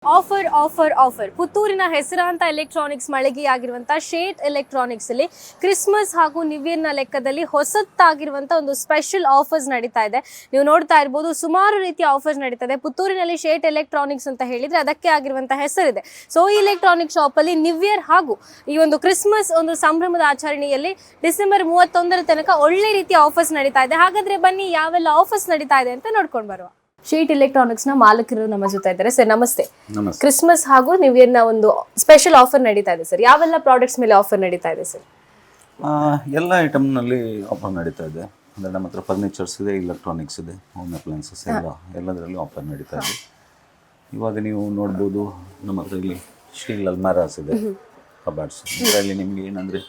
Offer offer offer ಪುತ್ತೂರಿನ ಹೆಸರಾಂತ electronics ಮಳಿಗೆಯಾಗಿರುವಂತಹ ಶೇಟ್ electronics ಅಲ್ಲಿ ಕ್ರಿಸ್ಮಸ್ ಹಾಗೂ ನ್ಯೂ ಇಯರ್ ನ ಲೆಕ್ಕದಲ್ಲಿ ಹೊಸತಾಗಿರುವಂತಹ ಒಂದು ಸ್ಪೆಷಲ್ ಆಫರ್ಸ್ ನಡೀತಾ ಇದೆ. ನೀವು ನೋಡ್ತಾ ಇರಬಹುದು ಸುಮಾರು ರೀತಿಯ ಆಫರ್ಸ್ ನಡೀತಾ ಇದೆ. ಪುತ್ತೂರಿನಲ್ಲಿ ಶೇಟ್ ಎಲೆಕ್ಟ್ರಾನಿಕ್ಸ್ ಅಂತ ಹೇಳಿದ್ರೆ ಅದಕ್ಕೆ ಆಗಿರುವಂತಹ ಹೆಸರಿದೆ. ಸೊ ಈ ಎಲೆಕ್ಟ್ರಾನಿಕ್ ಶಾಪ್ ಅಲ್ಲಿ ನ್ಯೂ ಇಯರ್ ಹಾಗೂ ಈ ಒಂದು ಕ್ರಿಸ್ಮಸ್ ಒಂದು ಸಂಭ್ರಮದ ಆಚರಣೆಯಲ್ಲಿ ಡಿಸೆಂಬರ್ 31ರ ತನಕ ಒಳ್ಳೆ ರೀತಿಯ ಆಫರ್ಸ್ ನಡೀತಾ ಇದೆ. ಹಾಗಾದ್ರೆ ಬನ್ನಿ ಯಾವೆಲ್ಲ ಆಫರ್ಸ್ ನಡೀತಾ ಇದೆ ಅಂತ ನೋಡ್ಕೊಂಡು ಬರುವ. ಶೇಟ್ ಎಲೆಕ್ಟ್ರಾನಿಕ್ಸ್ ನ ಮಾಲಕರು ನಮ್ಮ ಜೊತೆ ಇದ್ದಾರೆ. ಸರ್ ನಮಸ್ತೆ. ಕ್ರಿಸ್ಮಸ್ ಹಾಗೂ ನ್ಯೂ ಇಯರ್ ನ ಒಂದು ಸ್ಪೆಷಲ್ ಆಫರ್ ನಡೀತಾ ಇದೆ ಸರ್. ಯಾವೆಲ್ಲ ಪ್ರಾಡಕ್ಟ್ಸ್ ಮೇಲೆ ಆಫರ್ ನಡೀತಾ ಇದೆ ಸರ್? ಎಲ್ಲ ಐಟಮ್ನಲ್ಲಿ ಆಫರ್ ನಡೀತಾ ಇದೆ. ಅಂದರೆ ನಮ್ಮ ಹತ್ರ ಫರ್ನಿಚರ್ಸ್ ಇದೆ, ಇಲೆಕ್ಟ್ರಾನಿಕ್ಸ್ ಇದೆ, ಹೋಮ್ ಅಪ್ಲಯನ್ಸಸ್ ಎಲ್ಲದರಲ್ಲಿ ಆಫರ್ ನಡೀತಾ ಇದೆ. ಇವಾಗ ನೀವು ನೋಡ್ಬೋದು ನಮ್ಮ ಹತ್ರ ಇಲ್ಲಿ ಸ್ಟೀಲ್ ಅಲ್ಮಾರಾಸ್ ಇದೆ, ಕಬಾರ್ಡ್ಸ್. ಇದರಲ್ಲಿ ನಿಮಗೆ ಏನಂದರೆ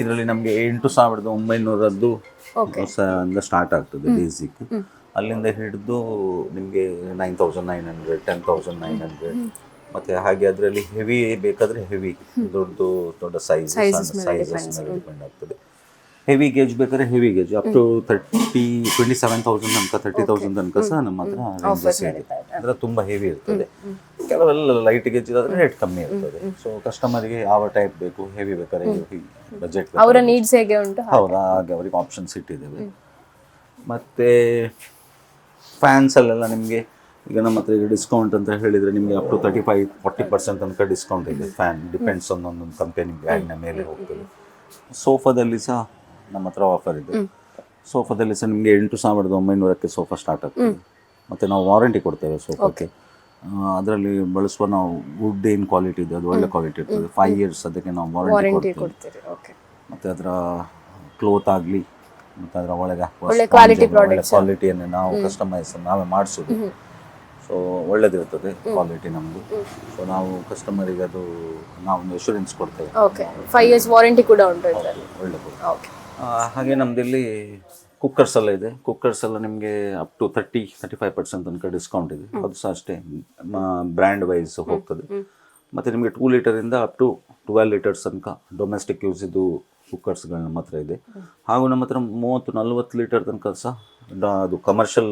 ಇದರಲ್ಲಿ ನಮಗೆ 8,900 ಸ್ಟಾರ್ಟ್ ಆಗ್ತದೆ ಬೇಸಿಕ್. ಅಲ್ಲಿಂದ ಹಿಡಿದು ನಿಮಗೆ 9,900, 10,900 ಮತ್ತು ಹಾಗೆ ಅದರಲ್ಲಿ ಹೆವಿ ಬೇಕಾದರೆ ಹೆವಿ ದೊಡ್ಡ ಸೈಜಸ್ ಮೇಲೆ ಡಿಪೆಂಡ್ ಆಗ್ತದೆ. ಹೆವಿ ಗೇಜ್ ಬೇಕಾದ್ರೆ ಹೆವಿ ಗೇಜ್ ಅಪ್ ಟು 27,000 ತನಕ 30,000 ತನಕ ಸಹ ನಮ್ಮ ಹತ್ರ ರೇಂಜಸ್ ಇದೆ. ಅಂದರೆ ತುಂಬ ಹೆವಿ ಇರ್ತದೆ. ಕೆಲವೆಲ್ಲ ಲೈಟ್ ಗೇಜ್ ಇದಾದರೆ ರೇಟ್ ಕಮ್ಮಿ ಇರ್ತದೆ. ಸೊ ಕಸ್ಟಮರಿಗೆ ಯಾವ ಟೈಪ್ ಬೇಕು, ಹೆವಿ ಬೇಕಾದ್ರೆ ಹೆವಿ, ಬಜೆಟ್ ಅವರ ನೀಡ್ಸ್ ಹೇಗೆ ಉಂಟು ಹೌದಾ ಹಾಗೆ ಅವರಿಗೆ ಆಪ್ಷನ್ಸ್ ಇಟ್ಟಿದ್ದೇವೆ. ಮತ್ತು ಫ್ಯಾನ್ಸಲ್ಲೆಲ್ಲ ನಿಮಗೆ ಈಗ ನಮ್ಮ ಹತ್ರ ಈಗ ಡಿಸ್ಕೌಂಟ್ ಅಂತ ಹೇಳಿದರೆ ನಿಮಗೆ ಅಪ್ ಟು 35-40% ತನಕ ಡಿಸ್ಕೌಂಟ್ ಇದೆ. ಫ್ಯಾನ್ ಡಿಪೆಂಡ್ಸ್ ಒಂದೊಂದು ಕಂಪೆನಿ ಬ್ರ್ಯಾಂಡ್ನ ಮೇಲೆ ಹೋಗ್ತದೆ. ಸೋಫಾದಲ್ಲಿ ಸಹ ನಮ್ಮ ಹತ್ರ ಆಫರ್ ಇದೆ. ಸೋಫಾದಲ್ಲಿ ಸಹ ನಿಮಗೆ 8,900ಕ್ಕೆ ಸೋಫಾ ಸ್ಟಾರ್ಟ್ ಆಗ್ತದೆ. ಮತ್ತು ನಾವು ವಾರಂಟಿ ಕೊಡ್ತೇವೆ ಸೋಫಾಕ್ಕೆ. ಅದರಲ್ಲಿ ಬಳಸುವ ನಾವು ವುಡ್ ಏನು ಕ್ವಾಲಿಟಿ ಇದೆ ಅದು ಒಳ್ಳೆ ಕ್ವಾಲಿಟಿ ಇರ್ತದೆ. 5 years ಅದಕ್ಕೆ ನಾವು ವಾರಂಟಿ ಕೊಡ್ತೇವೆ. ಮತ್ತು ಅದರ ಕ್ಲೋತ್ ಆಗಲಿ ಮತ್ತು ಅದರ ಒಳಗೆ ಒಳ್ಳೆ ಕ್ವಾಲಿಟಿಯನ್ನು ನಾವು ಕಸ್ಟಮೈಸ್ ನಾವೇ ಮಾಡಿಸೋದು. ಸೊ ಒಳ್ಳೇದಿರ್ತದೆ ಕ್ವಾಲಿಟಿ ನಮ್ಮದು. ಸೊ ನಾವು ಕಸ್ಟಮರಿಗೆ ಅದು ನಾವು ಎಶ್ಯೂರೆನ್ಸ್ ಕೊಡ್ತೇವೆ. 5 years ವಾರಂಟಿ ಕೂಡ ಉಂಟು. ಒಳ್ಳೆದು. ಹಾಗೆ ನಮ್ಮದಿಲ್ಲಿ ಕುಕ್ಕರ್ಸ್ ಎಲ್ಲ ಇದೆ. ಕುಕ್ಕರ್ಸ್ ಎಲ್ಲ ನಿಮಗೆ ಅಪ್ ಟು 30-35% ತನಕ ಡಿಸ್ಕೌಂಟ್ ಇದೆ. ಅದು ಸಹ ಅಷ್ಟೇ ಬ್ರ್ಯಾಂಡ್ ವೈಸ್ ಹೋಗ್ತದೆ. ಮತ್ತು ನಿಮಗೆ 2 ಲೀಟರಿಂದ ಅಪ್ ಟು 12 ಲೀಟರ್ಸ್ ತನಕ ಡೊಮೆಸ್ಟಿಕ್ ಯೂಸ್ ಇದು ಕುಕ್ಕರ್ಸ್ಗಳು ನಮ್ಮ ಹತ್ರ ಇದೆ. ಹಾಗೂ ನಮ್ಮ ಹತ್ರ 30-40 ಲೀಟರ್ ತನಕ ಸಹ ಅದು ಕಮರ್ಷಿಯಲ್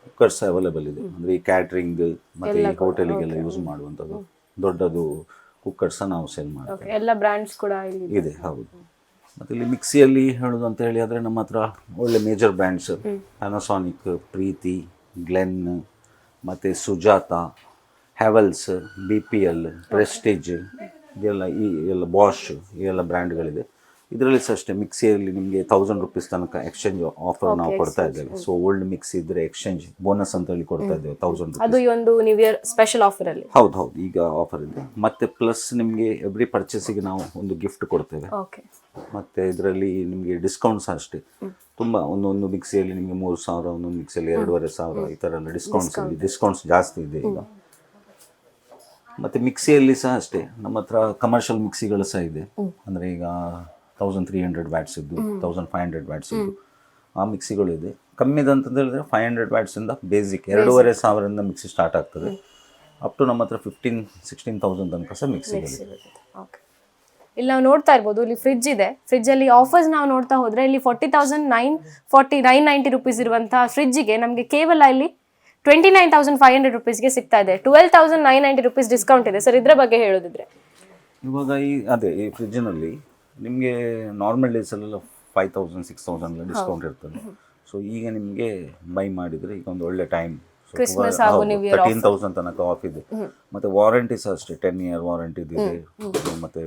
ಕುಕ್ಕರ್ಸ್ ಅವೈಲೇಬಲ್ ಇದೆ. ಅಂದರೆ ಈ ಕ್ಯಾಟ್ರಿಂಗ್ ಮತ್ತು ಈ ಹೋಟೆಲಿಗೆಲ್ಲ ಯೂಸ್ ಮಾಡುವಂಥದ್ದು ದೊಡ್ಡದು ಕುಕ್ಕರ್ಸ್ ನಾವು ಸೇಲ್ ಮಾಡ್ತೀವಿ. ಎಲ್ಲ ಬ್ರ್ಯಾಂಡ್ಸ್ ಕೂಡ ಇದೆ. ಹೌದು. ಮತ್ತು ಇಲ್ಲಿ ಮಿಕ್ಸಿಯಲ್ಲಿ ಹೇಳೋದು ಅಂತ ಹೇಳಿ ಆದರೆ ನಮ್ಮ ಹತ್ರ ಒಳ್ಳೆ ಮೇಜರ್ ಬ್ರ್ಯಾಂಡ್ಸ್ ಪ್ಯಾನಾಸೋನಿಕ್, ಪ್ರೀತಿ, ಗ್ಲೆನ್, ಮತ್ತು ಸುಜಾತ, ಹ್ಯಾವೆಲ್ಸ್, BPL, ಪ್ರೆಸ್ಟೀಜ್, ಇದೆಲ್ಲ ಈ ಎಲ್ಲ ಬಾಷ್ ಈ ಎಲ್ಲ ಬ್ರ್ಯಾಂಡ್ಗಳಿದೆ. ಇದರಲ್ಲಿ ಸಹ ಅಷ್ಟೇ ಮಿಕ್ಸಿಯಲ್ಲಿ ನಿಮಗೆ 1,000 ರೂಪೀಸ್ ತನಕ ಎಕ್ಸ್ಚೇಂಜ್ ಆಫರ್ ನಾವು ಕೊಡ್ತಾ ಇದ್ದೇವೆ. ಸೊ ಓಲ್ಡ್ ಮಿಕ್ಸಿ ಇದ್ದರೆ ಎಕ್ಸ್ಚೇಂಜ್ ಬೋನಸ್ ಅಂತ ಹೇಳಿ ಕೊಡ್ತಾ ಇದ್ದೇವೆ 1,000 ರೂಪೀಸ್. ಅದು ಈ ಒಂದು ನ್ಯೂ ಇಯರ್ ಸ್ಪೆಷಲ್ ಆಫರ್ ಅಲ್ಲಿ. ಹೌದು ಈಗ ಆಫರ್ ಇದೆ. ಮತ್ತು ಪ್ಲಸ್ ನಿಮಗೆ ಎವ್ರಿ ಪರ್ಚೇಸಿಗೆ ನಾವು ಒಂದು ಗಿಫ್ಟ್ ಕೊಡ್ತೇವೆ. ಮತ್ತು ಇದರಲ್ಲಿ ನಿಮಗೆ ಡಿಸ್ಕೌಂಟ್ಸ್ ಅಷ್ಟೇ ತುಂಬ. ಒಂದೊಂದು ಮಿಕ್ಸಿಯಲ್ಲಿ ನಿಮಗೆ 3,000, ಒಂದೊಂದು ಮಿಕ್ಸಿಯಲ್ಲಿ 2,500 ಈ ಥರ ಎಲ್ಲ ಡಿಸ್ಕೌಂಟ್ಸ್ ಜಾಸ್ತಿ ಇದೆ ಈಗ. ಮತ್ತು ಮಿಕ್ಸಿಯಲ್ಲಿ ಸಹ ಅಷ್ಟೇ ನಮ್ಮ ಹತ್ರ ಕಮರ್ಷಿಯಲ್ ಮಿಕ್ಸಿಗಳು ಸಹ ಇದೆ. ಅಂದರೆ ಈಗ 1,300 ವ್ಯಾಟ್ಸ್ ಇದ್ದು, 1,500 ವ್ಯಾಟ್ಸ್ ಇದ್ದು ಆ ಮಿಕ್ಸಿಗಳು ಇದೆ. ಕಮ್ಮಿದಂತಂದು ಹೇಳಿದ್ರೆ 500 ವ್ಯಾಟ್ಸಿಂದ ಬೇಸಿಕ್ 2,500 ಮಿಕ್ಸಿ ಸ್ಟಾರ್ಟ್ ಆಗ್ತದೆ. ಅಪ್ ಟು ನಮ್ಮ ಹತ್ರ 15,000-16,000 ತನಕ ಸಹ ಮಿಕ್ಸಿಗಳಿದೆ. ಇಲ್ಲಿ ನಾವು ನೋಡ್ತಾ ಇರ್ಬೋದು, ಇಲ್ಲಿ ಫ್ರಿಡ್ಜ್ ಇದೆ. ಫ್ರಿಡ್ಜ್ ಅಲ್ಲಿ ಆಫರ್ಸ್ ನಾವು ನೋಡ್ತಾ ಹೋದ್ರೆ ಇಲ್ಲಿ 40,990 ರೂಪೀಸ್ ಇರುವಂತಹ ಫ್ರಿಡ್ಜಿಗೆ ನಮಗೆ ಕೇವಲ ಇಲ್ಲಿ 29,500 ರೂಪೀಸ್ಗೆ ಸಿಗ್ತಾ ಇದೆ. 12,990 ರೂಪೀಸ್ ಡಿಸ್ಕೌಂಟ್ ಇದೆ ಸರ್. ಇದ್ರ ಬಗ್ಗೆ ಹೇಳೋದಿದ್ರೆ ಇವಾಗ ಈ ಫ್ರಿಡ್ಜಿನಲ್ಲಿ ನಿಮಗೆ ನಾರ್ಮಲ್ ಡೇಸಲ್ಲೆಲ್ಲ 5,000-6,000 ಡಿಸ್ಕೌಂಟ್ ಇರ್ತದೆ. ಸೊ ಈಗ ನಿಮಗೆ ಬೈ ಮಾಡಿದರೆ ಈಗ ಒಂದು ಒಳ್ಳೆ ಟೈಮ್. 13,000 ತನಕ ಆಫ್ ಇದೆ. ಮತ್ತು ವಾರಂಟಿ ಸಹ ಅಷ್ಟೇ 10 year ವಾರಂಟಿ ಇದೆ. ಮತ್ತು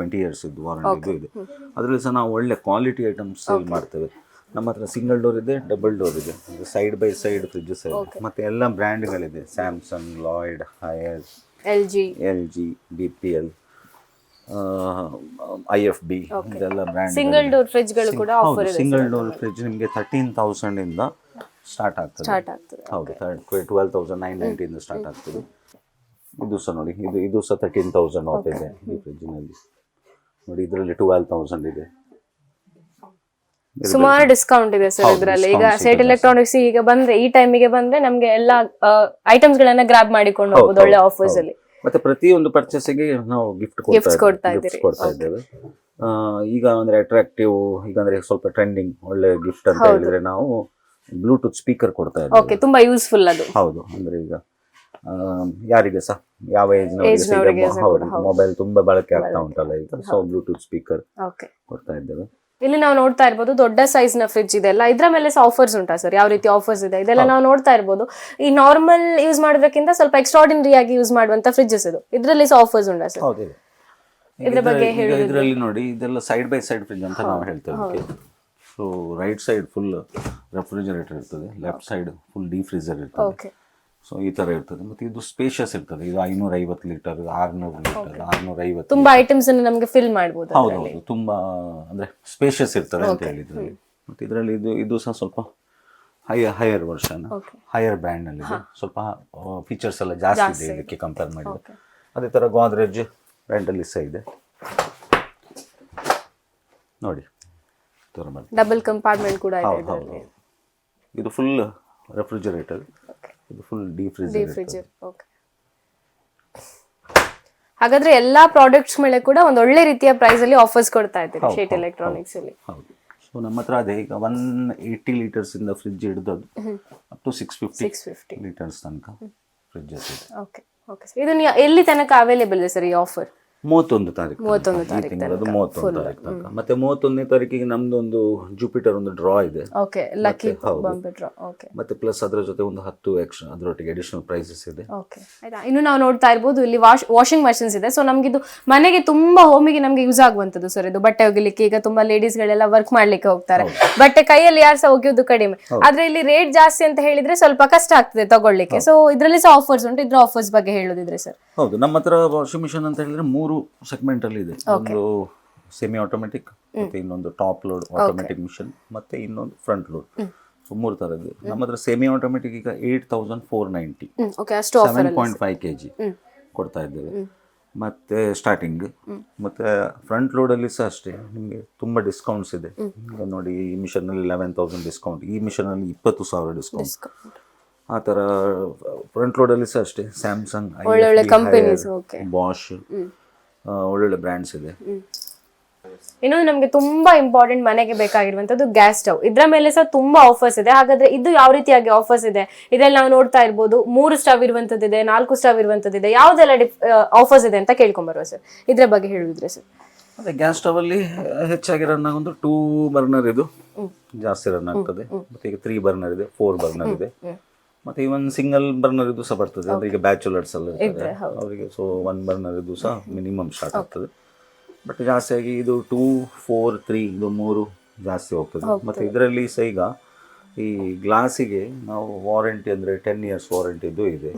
20 years ಇದ್ದು ವಾರಂಟಿ ಇದೆ. ಅದರಲ್ಲಿ ಸಹ ನಾವು ಒಳ್ಳೆ ಕ್ವಾಲಿಟಿ ಐಟಮ್ಸ್ ಸೇಲ್ ಮಾಡ್ತೇವೆ. ನಮ್ಮ ಹತ್ರ ಸಿಂಗಲ್ ಡೋರ್ ಇದೆ, ಡಬಲ್ ಡೋರ್ ಇದೆ, ಸೈಡ್ ಬೈ ಸೈಡ್ ಫ್ರಿಡ್ಜಸ್ ಇದೆ. ಮತ್ತು ಎಲ್ಲ ಬ್ರ್ಯಾಂಡ್ಗಳಿದೆ. Samsung, Lloyd, Haier, LG, BPL, IFB ಇದೆಲ್ಲ ಬ್ರ್ಯಾಂಡ್. ಸಿಂಗಲ್ ಡೋರ್ ಫ್ರಿಡ್ಜ್ಗಳು ಕೂಡ ಆಫರ್ ಇದೆ. ಸಿಂಗಲ್ ಡೋರ್ ಫ್ರಿಡ್ಜ್ ನಿಮಗೆ 13,000 ಇಂದ ಸ್ಟಾರ್ಟ್ ಆಗ್ತದೆ. ಹೌದು 12,990 ಇಂದ ಸ್ಟಾರ್ಟ್ ಆಗ್ತದೆ. ಇದು ಸಹ ನೋಡಿ, ಇದು ಸಹ 13,000 ಆಫ್ ಇದೆ ಈ ಫ್ರಿಡ್ಜ್ನಲ್ಲಿ. ನೋಡಿ ಇದರಲ್ಲಿ 12,000 ಇದೆ. ಸುಮಾರು ಡಿಸ್ಕೌಂಟ್ ಇದೆ ಸರ್ ಇದರಲ್ಲಿ. ಈಗ ಶೇಟ್ ಎಲೆಕ್ಟ್ರಾನಿಕ್ಸ್ ಈಗ ಬಂದ್ರೆ ಈ ಟೈಮಿಗೆ ಬಂದ್ರೆ ನಮಗೆ ಎಲ್ಲ ಐಟಮ್ಸ್ ಗಳನ್ನ ಗ್ರಾಬ್ ಮಾಡಿಕೊಂಡು ಹೋಗೋದು ಒಳ್ಳೆ ಆಫರ್ಸ್ ಅಲ್ಲಿ. ಮತ್ತೆ ಪ್ರತಿಯೊಂದು ಪರ್ಚೇಸಿಗೆ ನಾವು ಗಿಫ್ಟ್ ಕೊಡ್ತಾ ಇದ್ದೇವೆ. ಈಗ ಅಂದ್ರೆ ಅಟ್ರಾಕ್ಟಿವ್, ಈಗ ಅಂದ್ರೆ ಸ್ವಲ್ಪ ಟ್ರೆಂಡಿಂಗ್ ಒಳ್ಳೆ ಗಿಫ್ಟ್ ಅಂತ ಹೇಳಿದ್ರೆ ನಾವು ಬ್ಲೂಟೂತ್ ಸ್ಪೀಕರ್ ಕೊಡ್ತಾ ಇದ್ದೇವೆ. ತುಂಬಾ ಯೂಸ್ಫುಲ್ ಅದು. ಹೌದು. ಅಂದ್ರೆ ಈಗ ಯಾರಿಗೆ ಸಹ ಯಾವ ಏಜ್ನವರಿಗೆ ಹೌದು ಮೊಬೈಲ್ ತುಂಬಾ ಬಳಕೆ ಆಗ್ತಾ ಉಂಟಲ್ಲ ಈಗ, ಸೊ ಬ್ಲೂಟೂತ್ ಸ್ಪೀಕರ್ ಓಕೆ. ಕೊಡ್ತಾ ಇದ್ದೇವೆ. ಇಲ್ಲಿ ನಾವು ನೋಡ್ತಾ ಇರ್ಬೋದು ದೊಡ್ಡ ಸೈಜ್ ನ ಫ್ರಿಡ್ಜ್ ಇದೆ ಅಲ್ಲ, ಇದ್ರ ಮೇಲೆ ಆಫರ್ಸ್ ಉಂಟಾ ಸರ್? ಯಾವ ರೀತಿ ಆಫರ್ಸ್ ಇದೆ ಇದೆಲ್ಲ ನಾವು ನೋಡ್ತಾ ಇರ್ಬೋದು. ಈ ನಾರ್ಮಲ್ ಯೂಸ್ ಮಾಡೋದಕ್ಕಿಂತ ಸ್ವಲ್ಪ ಎಕ್ಸ್ಟ್ರಾರ್ಡಿನರಿ ಆಗಿ ಯೂಸ್ ಮಾಡುವಂತ ಫ್ರಿಡ್ಜಸ್ ಇದು, ಇದ್ರಲ್ಲಿ ಆಫರ್ಸ್ ಉಂಟಾ ಸರ್? ಹೌದಿದೆ. ಇದ್ರ ಬಗ್ಗೆ ಇದರಲ್ಲಿ ನೋಡಿ, ಇದೆಲ್ಲ ಸೈಡ್ ಬೈ ಸೈಡ್ ಫ್ರಿಡ್ಜ್ ಅಂತ ನಾವು ಹೇಳ್ತೇವೆ. So right side full refrigerator ಇರ್ತದೆ, ಲೆಫ್ಟ್ ಸೈಡ್ ಫುಲ್ ಡೀಫ್ರೀಸರ್ ಇರ್ತದೆ. ಓಕೆ. ಸೊ ಈ ತರ ಇರ್ತದೆ. ಮತ್ತೆ ಇದು ಸ್ಪೇಷಿಯಸ್ ಇರ್ತದೆ. ಇದು 550 ಲೀಟರ್, 600 ಲೀಟರ್, 650, ತುಂಬಾ ಐಟಮ್ಸ್ ಅನ್ನು ನಮಗೆ ಫಿಲ್ ಮಾಡಬಹುದು. ಹೌದೌದು, ತುಂಬಾ ಅಂದ್ರೆ ಸ್ಪೇಷಿಯಸ್ ಇರ್ತದೆ ಅಂತ ಹೇಳಿದ್ರು. ಮತ್ತೆ ಇದರಲ್ಲಿ ಇದು ಸಹ ಸ್ವಲ್ಪ ಹೈಯರ್ ವರ್ಷನ್, ಹೈಯರ್ ಬ್ರ್ಯಾಂಡ್ ನಲ್ಲಿ ಸ್ವಲ್ಪ ಫೀಚರ್ಸ್ ಎಲ್ಲ ಜಾಸ್ತಿ ಇದೆ ಇದಕ್ಕೆ ಕಂಪೇರ್ ಮಾಡಿದ್ರೆ. ಅದೇ ತರ ಗೋದ್ರೇಜ್ ಬ್ರ್ಯಾಂಡ್ ಅಲ್ಲಿ ಸಹ ಇದೆ ನೋಡಿ. ಡಬಲ್ ಕಂಪಾರ್ಟ್ಮೆಂಟ್ ಕೂಡ ಇದೆ ಇದರಲ್ಲಿ. ಇದು ಫುಲ್ ರೆಫ್ರಿಜರೇಟರ್, ಇದು ಫುಲ್ ಡೀಫ್ರೀಜರ್. ಓಕೆ. ಹಾಗಾದ್ರೆ ಎಲ್ಲಾ ಪ್ರಾಡಕ್ಟ್ಸ್ ಮೇಲೆ ಕೂಡ ಒಂದು ಒಳ್ಳೆ ರೀತಿಯ ಪ್ರೈಸ್ ಅಲ್ಲಿ ಆಫರ್ಸ್ ಕೊಡ್ತಾ ಇದ್ದೀರಿ ಶೇಟ್ ಎಲೆಕ್ಟ್ರಾನಿಕ್ಸ್ ಅಲ್ಲಿ. ಹೌದು. ಸೊ ನಮ್ಮ ಹತ್ರ ಅದೇ ಈಗ 180 ಲೀಟರ್ಸ್ ಇಂದ ಫ್ರಿಡ್ಜ್ ಹಿಡಿದು ಅಪ್ ಟು 650 ಲೀಟರ್ಸ್ ತನಕ ಫ್ರಿಡ್ಜಸ್ ಇದೆ. ಓಕೆ. ಓಕೆ ಸರ್, ಇದು ಎಲ್ಲಿ ತನಕ ಅವೈಲೇಬಲ್ ಇದೆ ಸರ್ ಈ ಆಫರ್? 31 ತಾರೀಕು, ಈ ತಿಂಗಳದು 31 ತಾರೀಕು ತನಕ. ಮತ್ತೆ 31ನೇ ತಾರೀಕಿಗೆ ನಮ್ದೊಂದು ಜುಪಿಟರ್ ಒಂದು ಡ್ರಾ ಇದೆ. Okay, lucky bumper draw. Okay. ಮತ್ತೆ ಪ್ಲಸ್ ಅದರ ಜೊತೆ ಒಂದು 10 ಎಕ್ಸ್ಟ್ರಾ ಅದರೊಟ್ಟಿಗೆ ಅಡಿಷನಲ್ ಪ್ರೈಸಸ್ ಇದೆ. ಓಕೆ. ಆಯ್ತಾ, ಇನ್ನು ನಾವು ನೋಡ್ತಾ ಇರ್ಬೋದು ಇಲ್ಲಿ ವಾಷಿಂಗ್ ಮಷಿನ್ಸ್ ಇದೆ. ಸೊ ನಮ್ಗೆ ಇದು ಮನೆಗೆ ತುಂಬಾ ಹೋಮಿಗೆ ನಮ್ಗೆ ಯೂಸ್ ಆಗುವಂತದ್ದು ಸರ್ ಇದು. ಬಟ್ಟೆ ಒಗಿಲಿಕ್ಕೆ ಈಗ ತುಂಬಾ ಲೇಡೀಸ್ ಗಳೆಲ್ಲ ವರ್ಕ್ ಮಾಡ್ಲಿಕ್ಕೆ ಹೋಗ್ತಾರೆ, ಬಟ್ಟೆ ಕೈಯಲ್ಲಿ ಯಾರು ಸಹ ಒಗೆಯೋದು ಕಡಿಮೆ. ಆದ್ರೆ ಇಲ್ಲಿ ರೇಟ್ ಜಾಸ್ತಿ ಅಂತ ಹೇಳಿದ್ರೆ ಸ್ವಲ್ಪ ಕಷ್ಟ ಆಗ್ತದೆ ತಗೊಳ್ಳಿಕ್ಕೆ. ಸೊ ಇದ್ರಲ್ಲಿ ಸಹ ಆಫರ್ಸ್ ಉಂಟು, ಇದ್ರ ಆಫರ್ಸ್ ಬಗ್ಗೆ ಹೇಳೋದಿದ್ರೆ ಸರ್? ಹೌದು, ನಮ್ಮ ಹತ್ರ ವಾಷಿಂಗ್ ಮಿಷನ್ ಅಂತ ಹೇಳಿದ್ರೆ 3 ಸೆಗ್ಮೆಂಟ್ ಅಲ್ಲಿ ಇದೆ. ಒಂದು ಸೆಮಿ ಆಟೋಮೆಟಿಕ್, ಮತ್ತೆ ಇನ್ನೊಂದು ಟಾಪ್ ಲೋಡ್ ಆಟೋಮೆಟಿಕ್ ಮಿಷನ್, ಮತ್ತೆ ಇನ್ನೊಂದು ಫ್ರಂಟ್ ಲೋಡ್. ಸೊ 3 ತರದ್ದು ನಮ್ಮ ಹತ್ರ. ಸೆಮಿ ಆಟೋಮೆಟಿಕ್ ಈಗ 8490, 7.5 kg ಕೊಡ್ತಾ ಇದ್ದೇವೆ ಮತ್ತೆ ಸ್ಟಾರ್ಟಿಂಗ್. ಮತ್ತೆ ಫ್ರಂಟ್ ಲೋಡ್ ಅಲ್ಲಿ ಸಹ ಅಷ್ಟೇ ನಿಮಗೆ ತುಂಬಾ ಡಿಸ್ಕೌಂಟ್ಸ್ ಇದೆ. ಈಗ ನೋಡಿ, ಈ ಮಿಷನ್ ಅಲ್ಲಿ 11,000 ಡಿಸ್ಕೌಂಟ್, ಈ ಮಿಷನ್ ಅಲ್ಲಿ 20,000 ಡಿಸ್ಕೌಂಟ್. ಆ ತರ ಫ್ರಂಟ್ ಲೋಡ್ ಅಲ್ಲಿ ಸಹ ಅಷ್ಟೇ ಸ್ಯಾಮ್ಸಂಗ್, ಬಾಷ್, ಒಳ್ಳೊಳ್ಳೆ ಬ್ರ್ಯಾಂಡ್ಸ್ ಇದೆ. ಇನ್ನೊಂದು ನಮ್ಗೆ ತುಂಬಾ ಇಂಪಾರ್ಟೆಂಟ್ ಮನೆಗೆ ಬೇಕಾಗಿರುವಂತದ್ದು ಗ್ಯಾಸ್ ಸ್ಟವ್. ಇದ್ರ ಮೇಲೆ ಸಹ ತುಂಬಾ ಆಫರ್ಸ್ ಇದೆ. ಹಾಗಾದ್ರೆ ಇದು ಯಾವ ರೀತಿಯಾಗಿ ಆಫರ್ಸ್ ಇದೆ? ಇದ್ರಲ್ಲಿ ನಾವು ನೋಡ್ತಾ ಇರ್ಬೋದು 3 ಸ್ಟವ್ ಇರುವಂತದ್ದಿದೆ, 4 ಸ್ಟವ್ ಇರುವಂತದ್ದಿದೆ. ಯಾವ್ದೆಲ್ಲ ಆಫರ್ಸ್ ಇದೆ ಅಂತ ಕೇಳ್ಕೊಂಬರುವ ಸರ್, ಇದ್ರ ಬಗ್ಗೆ ಹೇಳಿದ್ರೆ ಸರ್? ಅದೇ ಗ್ಯಾಸ್ ಸ್ಟವ್ ಅಲ್ಲಿ ಹೆಚ್ಚಾಗಿ ರನ್ ಆಗೋದು 2 ಬರ್ನರ್ ಇದು ಜಾಸ್ತಿ ರನ್ ಆಗ್ತದೆ. ಮತ್ತೆ ಈಗ 3 ಬರ್ನರ್ ಇದೆ, 4 ಬರ್ನರ್ ಇದೆ, ಮತ್ತೆ ಇವನ್ ಸಿಂಗಲ್ ಬರ್ನರ್ ಇದು ಸಹ ಬರ್ತದೆ. ಅಂದ್ರೆ ಈಗ ಬ್ಯಾಚುಲರ್ಸ್ ಎಲ್ಲ ಇರ್ತಾರೆ ಅವರಿಗೆ, ಸೊ 1 ಬರ್ನರ್ ಇದು ಸಹ ಮಿನಿಮಮ್ ಸ್ಟಾರ್ಟ್ ಆಗ್ತದೆ. ಬಟ್ ಜಾಸ್ತಿಯಾಗಿ ಇದು 2, 4, 3 ಇದು 3 ಜಾಸ್ತಿ ಹೋಗ್ತದೆ. ಮತ್ತೆ ಇದರಲ್ಲಿ ಸಹ ಈಗ ಈ ಗ್ಲಾಸಿಗೆ ನಾವು ವಾರಂಟಿ ಅಂದ್ರೆ 10 years ವಾರಂಟಿ ಇದು ಇದೆ,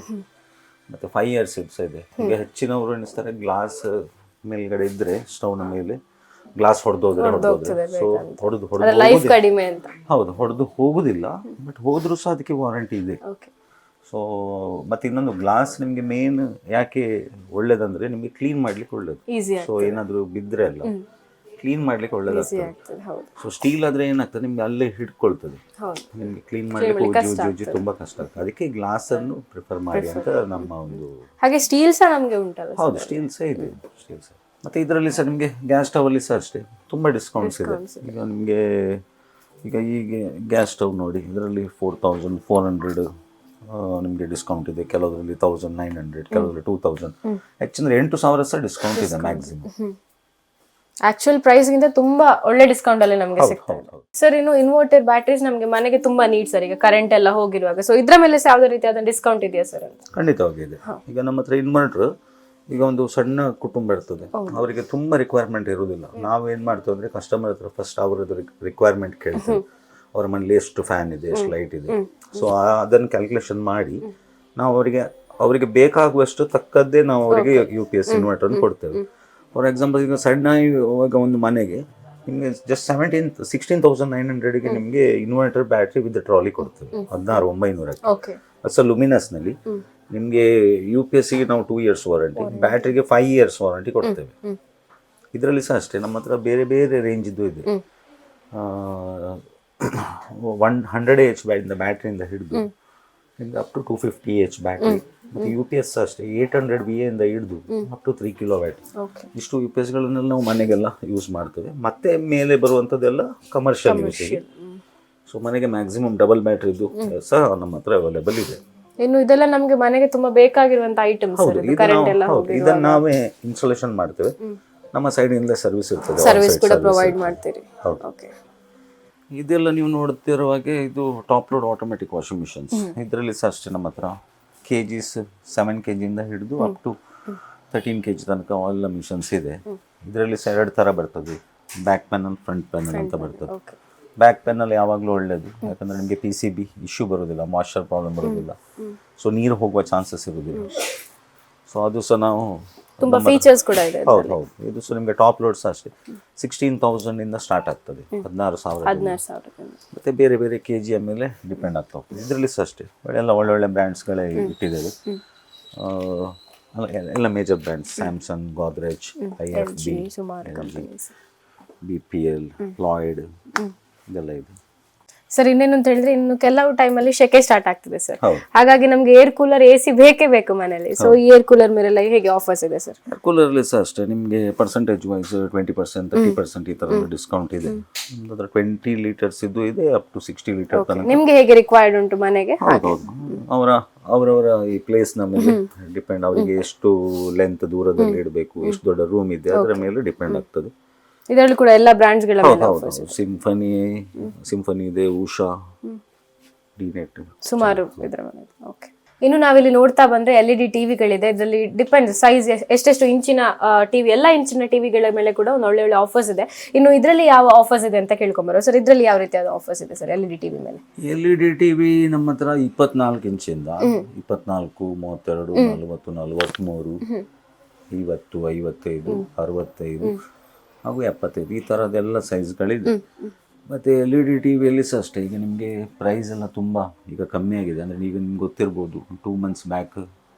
ಮತ್ತೆ 5 years ಸಹ ಇದೆ. ಈಗ ಹೆಚ್ಚಿನವರು ಎಣಿಸ್ತಾರೆ ಗ್ಲಾಸ್ ಮೇಲ್ಗಡೆ ಇದ್ರೆ ಸ್ಟವ್ನ ಮೇಲೆ ಗ್ಲಾಸ್ ಹೊಡೆದೋದ್ರೆ ಸೊ ಹೊಡೆದು ಕಡಿಮೆ ಅಂತ. ಹೌದು, ಹೊಡೆದು ಹೋಗುದಿಲ್ಲ, ಬಟ್ ಹೋದ್ರೂ ಸಹ ಅದಕ್ಕೆ ವಾರಂಟಿ ಇದೆ. ಸೊ ಮತ್ತೆ ಇನ್ನೊಂದು ಗ್ಲಾಸ್ ನಿಮ್ಗೆ ಮೇನ್ ಯಾಕೆ ಒಳ್ಳೇದಂದ್ರೆ ನಿಮ್ಗೆ ಕ್ಲೀನ್ ಮಾಡ್ಲಿಕ್ಕೆ ಒಳ್ಳೇದು. ಸೊ ಏನಾದ್ರು ಬಿದ್ರೆ ಅಲ್ಲ ಕ್ಲೀನ್ ಮಾಡ್ಲಿಕ್ಕೆ ಒಳ್ಳೇದಾಗ್ತದೆ. ಸೊ ಸ್ಟೀಲ್ ಆದ್ರೆ ಏನಾಗ್ತದೆ ನಿಮ್ಗೆ ಅಲ್ಲೇ ಹಿಡ್ಕೊಳ್ತದೆ, ನಿಮ್ಗೆ ಕ್ಲೀನ್ ಮಾಡ್ಲಿಕ್ಕೆ ಉಜ್ಜಿ ತುಂಬಾ ಕಷ್ಟ ಆಗ್ತದೆ. ಅದಕ್ಕೆ ಗ್ಲಾಸ್ ಅನ್ನು ಪ್ರಿಫರ್ ಮಾಡಿ ಅಂತ ನಮ್ಮ ಒಂದು. ಹಾಗೆ ಸ್ಟೀಲ್ ಸಹ ನಮ್ಗೆ ಉಂಟಲ್ಲ? ಹೌದು, ಸ್ಟೀಲ್ ಸಹ ಇದೆ, ಸ್ಟೀಲ್ ಸಹ. ಮತ್ತೆ ಇದರಲ್ಲಿ ಸಹ ನಿಮಗೆ ಗ್ಯಾಸ್ ಸ್ಟವ್ ಅಲ್ಲಿ ಸಹ ಅಷ್ಟೇ ತುಂಬಾ ಡಿಸ್ಕೌಂಟ್ಸ್ ಇದೆ. ಈಗ ನಿಮಗೆ ಈಗ ಗ್ಯಾಸ್ ಸ್ಟವ್ ನೋಡಿ, ಇದರಲ್ಲಿ 4,400 ನಿಮಗೆ ಡಿಸ್ಕೌಂಟ್ ಇದೆ. ಕೆಲವರಲ್ಲಿ 1,900, ಕೆಲವರಲ್ಲಿ 2,000, ಹೆಚ್ಚಂದ್ರೆ 8,000 ಸಹ ಡಿಸ್ಕೌಂಟ್ ಇದೆ ಮ್ಯಾಕ್ಸಿಮಮ್. ಆಕ್ಚುಯಲ್ ಪ್ರೈಸ್ ಗಿಂತ ತುಂಬಾ ಒಳ್ಳೆ ಡಿಸ್ಕೌಂಟ್ ಅಲ್ಲಿ ನಮಗೆ ಸಿಗ್ತದೆ ಸರ್. ಇನ್ನು ಇನ್ವರ್ಟರ್ ಬ್ಯಾಟರೀಸ್ ನಮಗೆ ಮನೆಗೆ ತುಂಬಾ ನೀಡ್ ಸರ್, ಈಗ ಕರೆಂಟ್ ಎಲ್ಲ ಹೋಗಿರುವಾಗ. ಸೊ ಇದ್ರ ಮೇಲೆ ಯಾವುದೇ ರೀತಿಯಾದ ಡಿಸ್ಕೌಂಟ್ ಇದೆಯಾ ಸರ್? ಖಂಡಿತವಾಗಿದೆ. ಈಗ ನಮ್ಮ ಹತ್ರ ಇನ್ವರ್ಟರ್, ಈಗ ಒಂದು ಸಣ್ಣ ಕುಟುಂಬ ಇರ್ತದೆ, ಅವರಿಗೆ ತುಂಬಾ ರಿಕ್ವೈರ್ಮೆಂಟ್ ಇರುವುದಿಲ್ಲ. ನಾವು ಏನ್ ಮಾಡ್ತೇವೆ ಅಂದ್ರೆ ಕಸ್ಟಮರ್ ಹತ್ರ ಫಸ್ಟ್ ಅವರದ್ದು ರಿಕ್ವೈರ್ಮೆಂಟ್ ಕೇಳ್ತೇವೆ. ಅವರ ಮನೇಲಿ ಎಷ್ಟು ಫ್ಯಾನ್ ಇದೆ, ಎಷ್ಟು ಲೈಟ್ ಇದೆ, ಸೊ ಅದನ್ನು ಕ್ಯಾಲ್ಕುಲೇಷನ್ ಮಾಡಿ ನಾವು ಅವರಿಗೆ ಬೇಕಾಗುವಷ್ಟು ತಕ್ಕದ್ದೇ ನಾವು ಅವರಿಗೆ UPS ಇನ್ವರ್ಟರ್ ಕೊಡ್ತೇವೆ. ಫಾರ್ ಎಕ್ಸಾಂಪಲ್ ಈಗ ಸಣ್ಣ ಇವಾಗ ಒಂದು ಮನೆಗೆ ನಿಮಗೆ ಜಸ್ಟ್ 16,900ಗೆ ನಿಮಗೆ ಇನ್ವರ್ಟರ್ ಬ್ಯಾಟ್ರಿ ವಿತ್ ಟ್ರಾಲಿ ಕೊಡ್ತೇವೆ, 16,900ಕ್ಕೆ. ಅಸ ಲುಮಿನಸ್ ನಲ್ಲಿ ನಿಮಗೆ UPS ಗೆ ನಾವು 2 years ವಾರಂಟಿ, ಬ್ಯಾಟ್ರಿಗೆ 5 years ವಾರಂಟಿ ಕೊಡ್ತೇವೆ. ಇದರಲ್ಲಿ ಸಹ ಅಷ್ಟೇ ನಮ್ಮ ಹತ್ರ ಬೇರೆ ಬೇರೆ ರೇಂಜ್ ಇದ್ದು ಇದೆ. 100 AH ಬ್ಯಾಟ್ರಿಯಿಂದ ಹಿಡಿದು ನಿಮ್ಗೆ ಅಪ್ ಟು 250 AH ಬ್ಯಾಟ್ರಿ. ಮತ್ತು UPS ಅಷ್ಟೇ 800 VA ಇಂದ ಹಿಡಿದು ಅಪ್ ಟು 3 ಕಿಲೋವ್ಯಾಟ್. ಇಷ್ಟು UPS ಗಳನ್ನೆಲ್ಲ ನಾವು ಮನೆಗೆಲ್ಲ ಯೂಸ್ ಮಾಡ್ತೇವೆ. ಮತ್ತೆ ಮೇಲೆ ಬರುವಂಥದ್ದೆಲ್ಲ ಕಮರ್ಷಿಯಲ್ ಯೂಸಿಗೆ. ಸೊ ಮನೆಗೆ ಮ್ಯಾಕ್ಸಿಮಮ್ ಡಬಲ್ ಬ್ಯಾಟ್ರಿದು ಸಹ ನಮ್ಮ ಹತ್ರ ಅವೈಲೇಬಲ್ ಇದೆ. ಇನ್ನು ಇದೆಲ್ಲ ನಮ್ಗೆ ಮನೆಗೆ ತುಂಬಾ ಬೇಕಾಗಿರುವಂತ ಐಟಮ್ಸ್ ಕರೆಂಟ್ ಎಲ್ಲ ಇದನ್ನ ನಾವೇ ಇನ್ಸ್ಟಾಲೇಷನ್ ಮಾಡ್ತೇವೆ, ನಮ್ಮ ಸೈಡ್ ಇಂದ ಸರ್ವಿಸ್ ಇರ್ತದೆ, ಸರ್ವಿಸ್ ಕೂಡ ಪ್ರೊವೈಡ್ ಮಾಡ್ತೀರಿ. ಓಕೆ. ಇದೆಲ್ಲ ನೀವು ನೋಡ್ತಿರೋ ಹಾಗೆ ಇದು top load automatic washing machines. ಇದರಲ್ಲಿ ಸಹ ಅಷ್ಟೇ ನಮ್ಮ ಹತ್ರ ಕೆಜಿಸ್ 7 kg ಇಂದ ಹಿಡಿದು ಅಪ್ ಟು 13 kg ತನಕ ಎಲ್ಲ ಮಿಷನ್ಸ್ ಇದೆ. ಇದರಲ್ಲಿ ಸಹ 2 ಥರ ಬರ್ತದೆ, ಬ್ಯಾಕ್ ಪ್ಯಾನಲ್, ಫ್ರಂಟ್ ಪ್ಯಾನಲ್ ಅಂತ ಬರ್ತದೆ. ಬ್ಯಾಕ್ ಪ್ಯಾನಲ್ ಯಾವಾಗಲೂ ಒಳ್ಳೆಯದು, ಯಾಕಂದರೆ ನಿಮಗೆ PCB ಇಶ್ಯೂ ಬರೋದಿಲ್ಲ, ಮಾಯ್ಶ್ಚರ್ ಪ್ರಾಬ್ಲಮ್ ಬರೋದಿಲ್ಲ, ಸೊ ನೀರು ಹೋಗುವ ಚಾನ್ಸಸ್ ಇರೋದಿಲ್ಲ. ಸೊ ಅದು ಸಹ ನಾವು ತುಂಬಾ ಫೀಚರ್ಸ್ ಕೂಡ ಇದೆ. ಹೌದು. ಇದು ಸಹ ನಿಮಗೆ ಟಾಪ್ ಲೋಡ್ಸ್ ಅಷ್ಟೇ 16,000 ಇಂದ ಸ್ಟಾರ್ಟ್ ಆಗ್ತದೆ, 16,000. ಮತ್ತೆ ಬೇರೆ ಬೇರೆ KG ಮೇಲೆ ಡಿಪೆಂಡ್ ಆಗ್ತಾ ಹೋಗ್ತದೆ. ಇದರಲ್ಲಿ ಸಹ ಅಷ್ಟೇ ಎಲ್ಲ ಒಳ್ಳೊಳ್ಳೆ ಬ್ರ್ಯಾಂಡ್ಸ್ಗಳೇ ಇಟ್ಟಿದ್ದೇವೆ, ಎಲ್ಲ major brands, Samsung, Godrej, IFB, BPL, Lloyd, ಇದೆಲ್ಲ ಇದೆ. ಸರ್ ಇನ್ನೇನು ಅಂತ ಹೇಳಿದ್ರೆ ಇನ್ನು ಕೆಲವು ಟೈಮಲ್ಲಿ ಸೆಕೆ ಸ್ಟಾರ್ಟ್ ಆಗ್ತದೆ ಸರ್, ಹಾಗಾಗಿ ನಮ್ಗೆ ಏರ್ ಕೂಲರ್ AC ಬೇಕೇ ಬೇಕು ಮನೇಲಿ. ಸೊ ಈ ಏರ್ ಕೂಲರ್ ಮೇಲೆಲ್ಲ ಹೇಗೆ ಆಫರ್ಸ್ ಇದೆ ಸರ್? ಏರ್ ಕೂಲರ್ಲಿ ಸಹ ಅಷ್ಟೇ ನಿಮಗೆ ಪರ್ಸೆಂಟೇಜ್ ವೈಸ್ 20%, 30% ಈ ಥರ ಡಿಸ್ಕೌಂಟ್ ಇದೆ. ಅದರ 20 ಲೀಟರ್ಸ್ ಇದ್ದು ಇದೆ, ಅಪ್ ಟು 60 ಲೀಟರ್ ತನಕ. ನಿಮ್ಗೆ ಹೇಗೆ ರಿಕ್ವೈರ್ಡ್ ಉಂಟು ಮನೆಗೆ? ಹೌದು, ಅವರವರ ಈ ಪ್ಲೇಸ್ನ ಮೇಲೆ ಡಿಪೆಂಡ್, ಅವರಿಗೆ ಎಷ್ಟು ಲೆಂತ್ ದೂರದಲ್ಲಿ ಇಡಬೇಕು, ಎಷ್ಟು ದೊಡ್ಡ ರೂಮ್ ಇದೆ ಅದರ ಮೇಲೆ ಡಿಪೆಂಡ್ ಆಗ್ತದೆ. ಇದರಲ್ಲಿ ಕೂಡ ಎಲ್ಲ ಬ್ರಾಂಡ್ಸ್ಗಳ ಸಿಂಫನಿ ಇದೆ, ಉಷಾ, ಡಿನೆಟ್, ಸುಮಾರು ಇದರ ಮೇಲೆ. ಓಕೆ. ಇನ್ನು ನಾವಿಲ್ಲಿ ನೋಡ್ತಾ ಬಂದ್ರೆ LED ಟಿವಿಗಳಿದೆ. ಇದರಲ್ಲಿ ಡಿಪೆಂಡ್ ಸೈಜ್ ಎಷ್ಟೆಷ್ಟು ಇಂಚಿನ ಟಿವಿ, ಎಲ್ಲ ಇಂಚಿನ ಟಿವಿಗಳ ಮೇಲೆ ಕೂಡ ಒಂದು ಒಳ್ಳೆ ಒಳ್ಳೆ ಆಫರ್ಸ್ ಇದೆ. ಇನ್ನು ಇದರಲ್ಲಿ ಯಾವ ಆಫರ್ಸ್ ಇದೆ ಅಂತ ಕೇಳ್ಕೊಂಬರೋ ಸರ್. ಇದರಲ್ಲಿ ಯಾವ ರೀತಿಯಾದ ಆಫರ್ಸ್ ಇದೆ ಸರ್ LED ಟಿವಿ ಮೇಲೆ? LED ಟಿವಿ ನಮ್ಮ ಹತ್ರ 24 ಇಂಚಿಂದ 24, 32, 40, 43, 50, 55, 65 ಹಾಗೂ 75 ಈ ಥರದ್ದೆಲ್ಲ ಸೈಜ್ಗಳಿದೆ. ಮತ್ತು LED ಟಿವಿಯಲ್ಲಿ ಸಹ ಅಷ್ಟೇ ಈಗ ನಿಮಗೆ ಪ್ರೈಸ್ ಎಲ್ಲ ತುಂಬ ಈಗ ಕಮ್ಮಿ ಆಗಿದೆ. ಅಂದರೆ ಈಗ ನಿಮ್ಗೆ ಗೊತ್ತಿರ್ಬೋದು, 2 months ಬ್ಯಾಕ್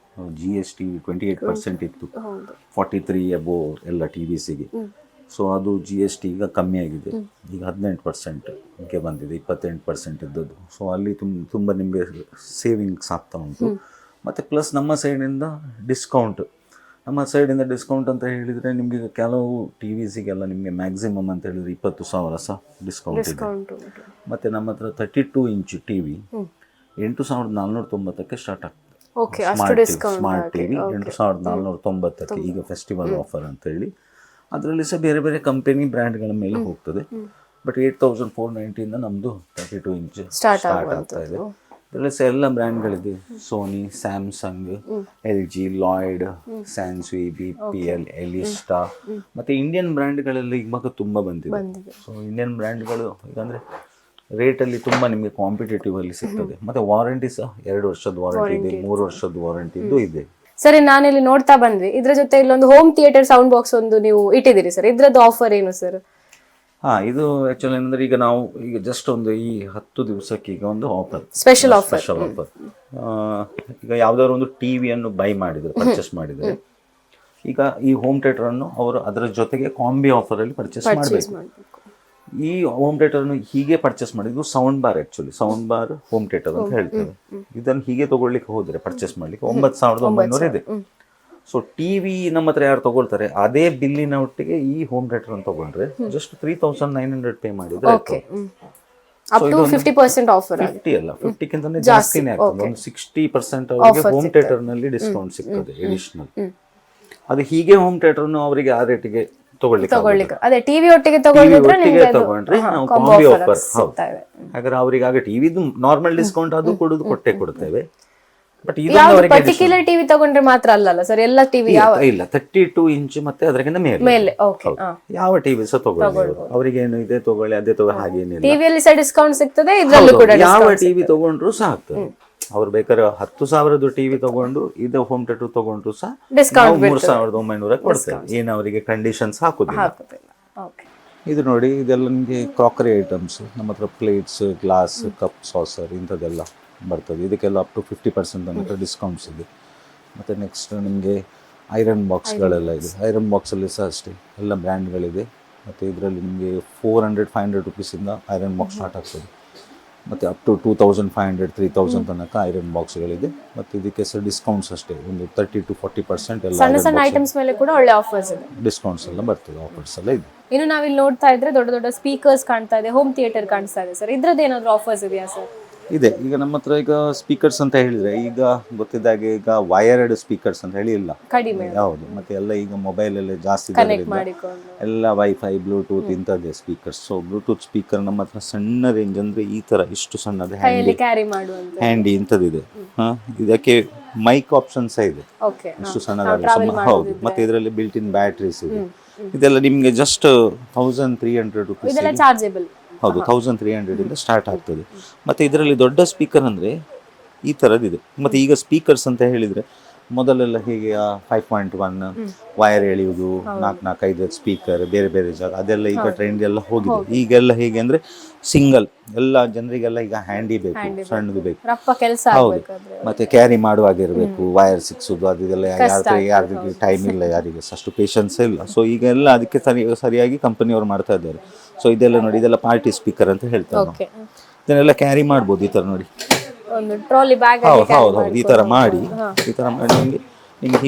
GST 28% ಇತ್ತು, 43 ಅಬೋವ್ ಎಲ್ಲ TVಸಿಗೆ. ಸೊ ಅದು GST ಈಗ ಕಮ್ಮಿ ಆಗಿದೆ, ಈಗ 18%ಗೆ ಬಂದಿದೆ, 28% ಇದ್ದದ್ದು. ಸೊ ಅಲ್ಲಿ ತುಂಬ ನಿಮಗೆ ಸೇವಿಂಗ್ಸ್ ಆಗ್ತಾ ಉಂಟು. ಮತ್ತು ಪ್ಲಸ್ ನಮ್ಮ ಸೈಡಿಂದ ಡಿಸ್ಕೌಂಟ್ ಅಂತ ಹೇಳಿದರೆ ನಿಮಗೆ ಕೆಲವು TVಸಿಗೆಲ್ಲ ನಿಮಗೆ ಮ್ಯಾಕ್ಸಿಮಮ್ ಅಂತ ಹೇಳಿದರೆ 20,000 ಸಹ ಡಿಸ್ಕೌಂಟ್ ಇದೆ. ಮತ್ತು ನಮ್ಮ ಹತ್ರ 32 ಇಂಚ್ TV 8,490ಕ್ಕೆ ಸ್ಟಾರ್ಟ್ ಆಗ್ತದೆ. ಸ್ಮಾರ್ಟ್ TV 8,490ಕ್ಕೆ ಈಗ ಫೆಸ್ಟಿವಲ್ ಆಫರ್ ಅಂತ ಹೇಳಿ. ಅದರಲ್ಲಿ ಸಹ ಬೇರೆ ಬೇರೆ ಕಂಪನಿ ಬ್ರ್ಯಾಂಡ್ಗಳ ಮೇಲೆ ಹೋಗ್ತದೆ. ಬಟ್ 8,490ಇಂದ ನಮ್ಮದು 32 ಇಂಚ್ ಸ್ಟಾರ್ಟ್ ಆಗ್ತಾ ಇದೆ. ಇದರಲ್ಲಿ ಸಹ ಎಲ್ಲ ಬ್ರ್ಯಾಂಡ್ಗಳಿದೆ, Sony, Samsung, LG, Lloyd, Sansui, BPL, Elista, ಮತ್ತು ಇಂಡಿಯನ್ ಬ್ರ್ಯಾಂಡ್ಗಳೆಲ್ಲ ಇವಾಗ ತುಂಬ ಬಂದಿದೆ. ಸೊ ಇಂಡಿಯನ್ ಬ್ರ್ಯಾಂಡ್ಗಳು ಈಗಂದರೆ ರೇಟಲ್ಲಿ ತುಂಬ ನಿಮಗೆ ಕಾಂಪಿಟೇಟಿವ್ ಅಲ್ಲಿ ಸಿಗ್ತದೆ. ಮತ್ತು ವಾರಂಟಿ ಸಹ 2 ವರ್ಷದ ವಾರಂಟಿ ಇದೆ, 3 ವರ್ಷದ ವಾರಂಟಿ ಇದೆ. ಸರಿ, ನಾನಿಲ್ಲಿ ನೋಡ್ತಾ ಬಂದ್ವಿ, ಇದ್ರ ಜೊತೆ ಇಲ್ಲೊಂದು ಹೋಮ್ ಥಿಯೇಟರ್ ಸೌಂಡ್ ಬಾಕ್ಸ್ ಒಂದು ನೀವು ಇಟ್ಟಿದ್ದೀರಿ ಸರ್. ಇದ್ರದ್ದು ಆಫರ್ ಏನು ಸರ್? ಇದು ಆ್ಯಕ್ಚುಲಿ ಏನಂದರೆ ಈಗ ನಾವು ಈಗ ಜಸ್ಟ್ ಒಂದು ಈ 10 ದಿವಸಕ್ಕೆ ಈಗ ಒಂದು ಆಫರ್, ಸ್ಪೆಷಲ್ ಆಫರ್. ಈಗ ಯಾವುದಾದ್ರು ಒಂದು ಟಿವಿಯನ್ನು ಬೈ ಮಾಡಿದರೆ, ಪರ್ಚೇಸ್ ಮಾಡಿದರೆ, ಈಗ ಈ ಹೋಮ್ ಥಿಯೇಟರನ್ನು ಅವರು ಅದರ ಜೊತೆಗೆ ಕಾಂಬಿ ಆಫರಲ್ಲಿ ಪರ್ಚೇಸ್ ಮಾಡಬೇಕು. ಈ ಹೋಮ್ ಥಿಯೇಟರ್ನು ಹೀಗೆ ಪರ್ಚೇಸ್ ಮಾಡಿದ್ದು sound bar, actually sound bar home theatre ಅಂತ ಹೇಳ್ತೇವೆ. ಇದನ್ನು ಹೀಗೆ ತೊಗೊಳ್ಲಿಕ್ಕೆ ಹೋದರೆ ಪರ್ಚೇಸ್ ಮಾಡಲಿಕ್ಕೆ 9,900 ಇದೆ. ಸೊ ಟಿವಿ ನಮ್ಮ ಹತ್ರ ಯಾರು ತಗೊಳ್ತಾರೆ ಅದೇ ಬಿಲ್ಲಿನ ಒಟ್ಟಿಗೆ ಈ ಹೋಮ್ ಥಿಯೇಟರ್ ಅನ್ನು ತಗೊಂಡ್ರೆ ಜಸ್ಟ್ 3,900 ಪೇ ಮಾಡಿದ್ರೆ ಅಪ್ ಟು 50% ಆಫರ್. 50 ಅಲ್ಲ, 50ಕ್ಕಿಂತ ಜಾಸ್ತಿನೇ ಆಗ್ತದೆ. ಒಂದು 60% ಅವರಿಗೆ ಹೋಮ್ ಥಿಯೇಟರ್ ನಲ್ಲಿ ಡಿಸ್ಕೌಂಟ್ ಸಿಗ್ತದೆ ಎಡಿಷನಲ್. ಅದು ಹೀಗೆ ಹೋಮ್ ಥಿಯೇಟರ್ನು ಅವರಿಗೆ ಆ ರೇಟಿಗೆ ತಗೊಳ್ಳಿಕ್ಕೆ, ಅದೇ ಟಿವಿ ಒಟ್ಟಿಗೆ ತಗೊಂಡ್ರೆ ನಾವು ಕಾಂಬಿ ಆಫರ್. ಹಾಗಾದ್ರೆ ಅವರಿಗೆ ಆಗ ಟಿವಿದು ನಾರ್ಮಲ್ ಡಿಸ್ಕೌಂಟ್ ಅದು ಕೊಡ್ತೇವೆ. ಬಟ್ ಪರ್ಟಿಕ್ಯುಲರ್ ಟಿವಿ ತಗೊಂಡ್ರೆ ಮಾತ್ರ ಅಲ್ಲಲ್ಲ ಸರ್, ಎಲ್ಲ ಟಿವಿ ಇಲ್ಲ 32 ಇಂಚ್ ಮತ್ತೆ ಅದಕ್ಕಿಂತ ಮೇಲೆ ಯಾವ ಟಿವಿ ಸಹ ತಗೊಳ್ಳಿ, ಅವರಿಗೆ ಏನು ಇದೆ ತಗೊಳ್ಳಿ, ಅದೇ ತಗೊಳ್ಳಿ, ಹಾಗೇನಿಲ್ಲ. ಟಿವಿಯಲ್ಲಿ ಸಹ ಡಿಸ್ಕೌಂಟ್ ಸಿಗ್ತದೆ, ಇದರಲ್ಲೂ ಕೂಡ ಯಾವ ಟಿವಿ ತಗೊಂಡ್ರು ಸಹ ಆಗ್ತದೆ. ಅವ್ರು ಬೇಕಾದ್ರೆ 10,000 ಟಿವಿ ತಗೊಂಡು ಇದು ಹೋಮ್ ಥಿಯೇಟರ್ ತಗೊಂಡ್ರು ಸಹ 3,900 ಕೊಡ್ತೇವೆ. ಏನು ಅವರಿಗೆ ಕಂಡೀಷನ್ಸ್ ಹಾಕುದಿಲ್ಲ. ಇದು ನೋಡಿ, ಇದೆಲ್ಲ ನಿಮಗೆ ಕ್ರಾಕರಿ ಐಟಮ್ಸ್ ನಮ್ಮ ಹತ್ರ, ಪ್ಲೇಟ್ಸ್, ಗ್ಲಾಸ್, ಕಪ್, ಸಾಸರ್ ಇಂಥದ್ದೆಲ್ಲ ಬರ್ತದೆ. ಇದಕ್ಕೆಲ್ಲ ಅಪ್ ಟು 50% ತನಕ ಡಿಸ್ಕೌಂಟ್ಸ್ ಇದೆ. ಮತ್ತು ನೆಕ್ಸ್ಟ್ ನಿಮಗೆ ಐರನ್ ಬಾಕ್ಸ್ಗಳೆಲ್ಲ ಇದೆ. ಐರನ್ ಬಾಕ್ಸಲ್ಲಿ ಸಹ ಅಷ್ಟೇ ಎಲ್ಲ ಬ್ರ್ಯಾಂಡ್ಗಳಿದೆ. ಮತ್ತು ಇದರಲ್ಲಿ ನಿಮಗೆ 400-500 ರುಪೀಸಿಂದ ಐರನ್ ಬಾಕ್ಸ್ ಸ್ಟಾರ್ಟ್ ಆಗ್ತದೆ. ಮತ್ತು ಅಪ್ ಟು 2,500, 3,000 ತನಕ ಐರನ್ ಬಾಕ್ಸ್ಗಳಿದೆ. ಮತ್ತು ಇದಕ್ಕೆ ಸಹ ಡಿಸ್ಕೌಂಟ್ಸ್ ಅಷ್ಟೇ, ಒಂದು 30-40% ಎಲ್ಲ ಸಣ್ಣ ಐಟಮ್ಸ್ ಮೇಲೆ ಕೂಡ ಒಳ್ಳೆ ಆಫರ್ಸ್ ಇದೆ, ಡಿಸ್ಕೌಂಟ್ಸ್ ಎಲ್ಲ ಬರ್ತದೆ, ಆಫರ್ಸ್ ಎಲ್ಲ ಇದೆ. ಇನ್ನು ನಾವಿಲ್ಲಿ ನೋಡ್ತಾ ಇದ್ರೆ ದೊಡ್ಡ ದೊಡ್ಡ ಸ್ಪೀಕರ್ಸ್ ಕಾಣ್ತಾ ಇದೆ, ಹೋಮ್ ಥಿಯೇಟರ್ ಕಾಣಿಸ್ತಾ ಇದೆ ಸರ್. ಇದ್ರದ್ದು ಏನಾದರೂ ಆಫರ್ಸ್ ಇದೆಯಾ ಸರ್? ಇದೆ. ಈಗ ನಮ್ಮ ಹತ್ರ ಈಗ ಸ್ಪೀಕರ್ಸ್ ಅಂತ ಹೇಳಿದ್ರೆ ಈಗ ಗೊತ್ತಿದ್ದಾಗೆ ಈಗ ವಯರ್ಡ್ ಸ್ಪೀಕರ್ಸ್ ಅಂತ ಹೇಳಿ ಇಲ್ಲ, ಕಡಿಮೆ ಹೌದು. ಮತ್ತೆ ಎಲ್ಲ ಈಗ ಮೊಬೈಲ್ ಎಲ್ಲ ಜಾಸ್ತಿ ಕನೆಕ್ಟ್ ಇರೋದ್ರಿಂದ ಮಾಡಿಕೊಂಡು ಎಲ್ಲ ವೈಫೈ ಬ್ಲೂಟೂತ್ ಇಂಥದ್ದೇ ಸ್ಪೀಕರ್ಸ್. ಸೊ ಬ್ಲೂಟೂತ್ ಸ್ಪೀಕರ್ ನಮ್ಮ ಹತ್ರ ಸಣ್ಣ ರೇಂಜ್ ಅಂದ್ರೆ ಈ ತರ ಇಷ್ಟು ಸಣ್ಣದ ಕೈಯಲ್ಲಿ ಕ್ಯಾರಿ ಮಾಡುವಂತ. ಹ್ಯಾಂಡಿ ಇಂಥದ್ದಿದೆ. ಇದಕ್ಕೆ ಮೈಕ್ ಆಪ್ಷನ್ಸ್ ಇದೆ, ಓಕೆ, ಇಷ್ಟು ಸಣ್ಣದಾಗಿ. ಹೌದು, ಮತ್ತೆ ಇದರಲ್ಲಿ ಬಿಲ್ಟ್ ಇನ್ ಬ್ಯಾಟ್ರೀಸ್ ಇದೆ. ಇದೆಲ್ಲ ನಿಮಗೆ ಜಸ್ಟ್ 1300 ರುಪೀಸ್. ಇದೆಲ್ಲ ಚಾರ್ಜಬಲ್. ಹೌದು, 1300 ಇಂದ ಸ್ಟಾರ್ಟ್ ಆಗ್ತದೆ. ಮತ್ತೆ ಇದರಲ್ಲಿ ದೊಡ್ಡ ಸ್ಪೀಕರ್ ಅಂದ್ರೆ ಈ ಥರದ್ದಿದೆ. ಮತ್ತೆ ಈಗ ಸ್ಪೀಕರ್ಸ್ ಅಂತ ಹೇಳಿದ್ರೆ ಮೊದಲೆಲ್ಲ ಹೀಗೆ 5.1 ವೈರ್ ಎಳೆಯುವುದು, 4-5 ಸ್ಪೀಕರ್ ಬೇರೆ ಬೇರೆ ಜಾಗ, ಅದೆಲ್ಲ ಈಗ ಟ್ರೆಂಡ್ ಎಲ್ಲ ಹೋಗಿದೆ. ಈಗೆಲ್ಲ ಹೇಗೆ ಅಂದ್ರೆ ಸಿಂಗಲ್, ಎಲ್ಲ ಜನರಿಗೆಲ್ಲ ಈಗ ಹ್ಯಾಂಡಿ ಬೇಕು, ಸಣ್ಣದು ಬೇಕು. ರಪ್ಪ ಕೆಲಸ ಹೌದು, ಆಗಬೇಕಾದ್ರೆ ಮತ್ತೆ ಕ್ಯಾರಿ ಮಾಡುವಾಗಿರ್ಬೇಕು, ವೈರ್ ಸಿಕ್ಸೋದು ಅದೆಲ್ಲ ಯಾರಿಗೆ ಟೈಮ್ ಇಲ್ಲ, ಯಾರಿಗೆ ಅಷ್ಟು ಪೇಷನ್ಸ್ ಇಲ್ಲ. ಸೊ ಈಗ ಎಲ್ಲ ಅದಕ್ಕೆ ಸರಿಯಾಗಿ ಕಂಪನಿಯವರು ಮಾಡ್ತಾ ಇದ್ದಾರೆ. ಸೊ ಇದೆಲ್ಲ ನೋಡಿ, ಇದೆಲ್ಲ ಪಾರ್ಟಿ ಸ್ಪೀಕರ್ ಅಂತ ಹೇಳ್ತಾರೆ ನಾವು. ಓಕೆ, ಇದನ್ನೆಲ್ಲ ಕ್ಯಾರಿ ಮಾಡ್ಬೋದು ಈ ಥರ ನೋಡಿ. ಒಂದು ಟ್ರಾಲಿ ಬ್ಯಾಗ್ ಹೌದು ಹೌದು ಹೌದು, ಈ ಥರ ಮಾಡಿ ನಿಮಗೆ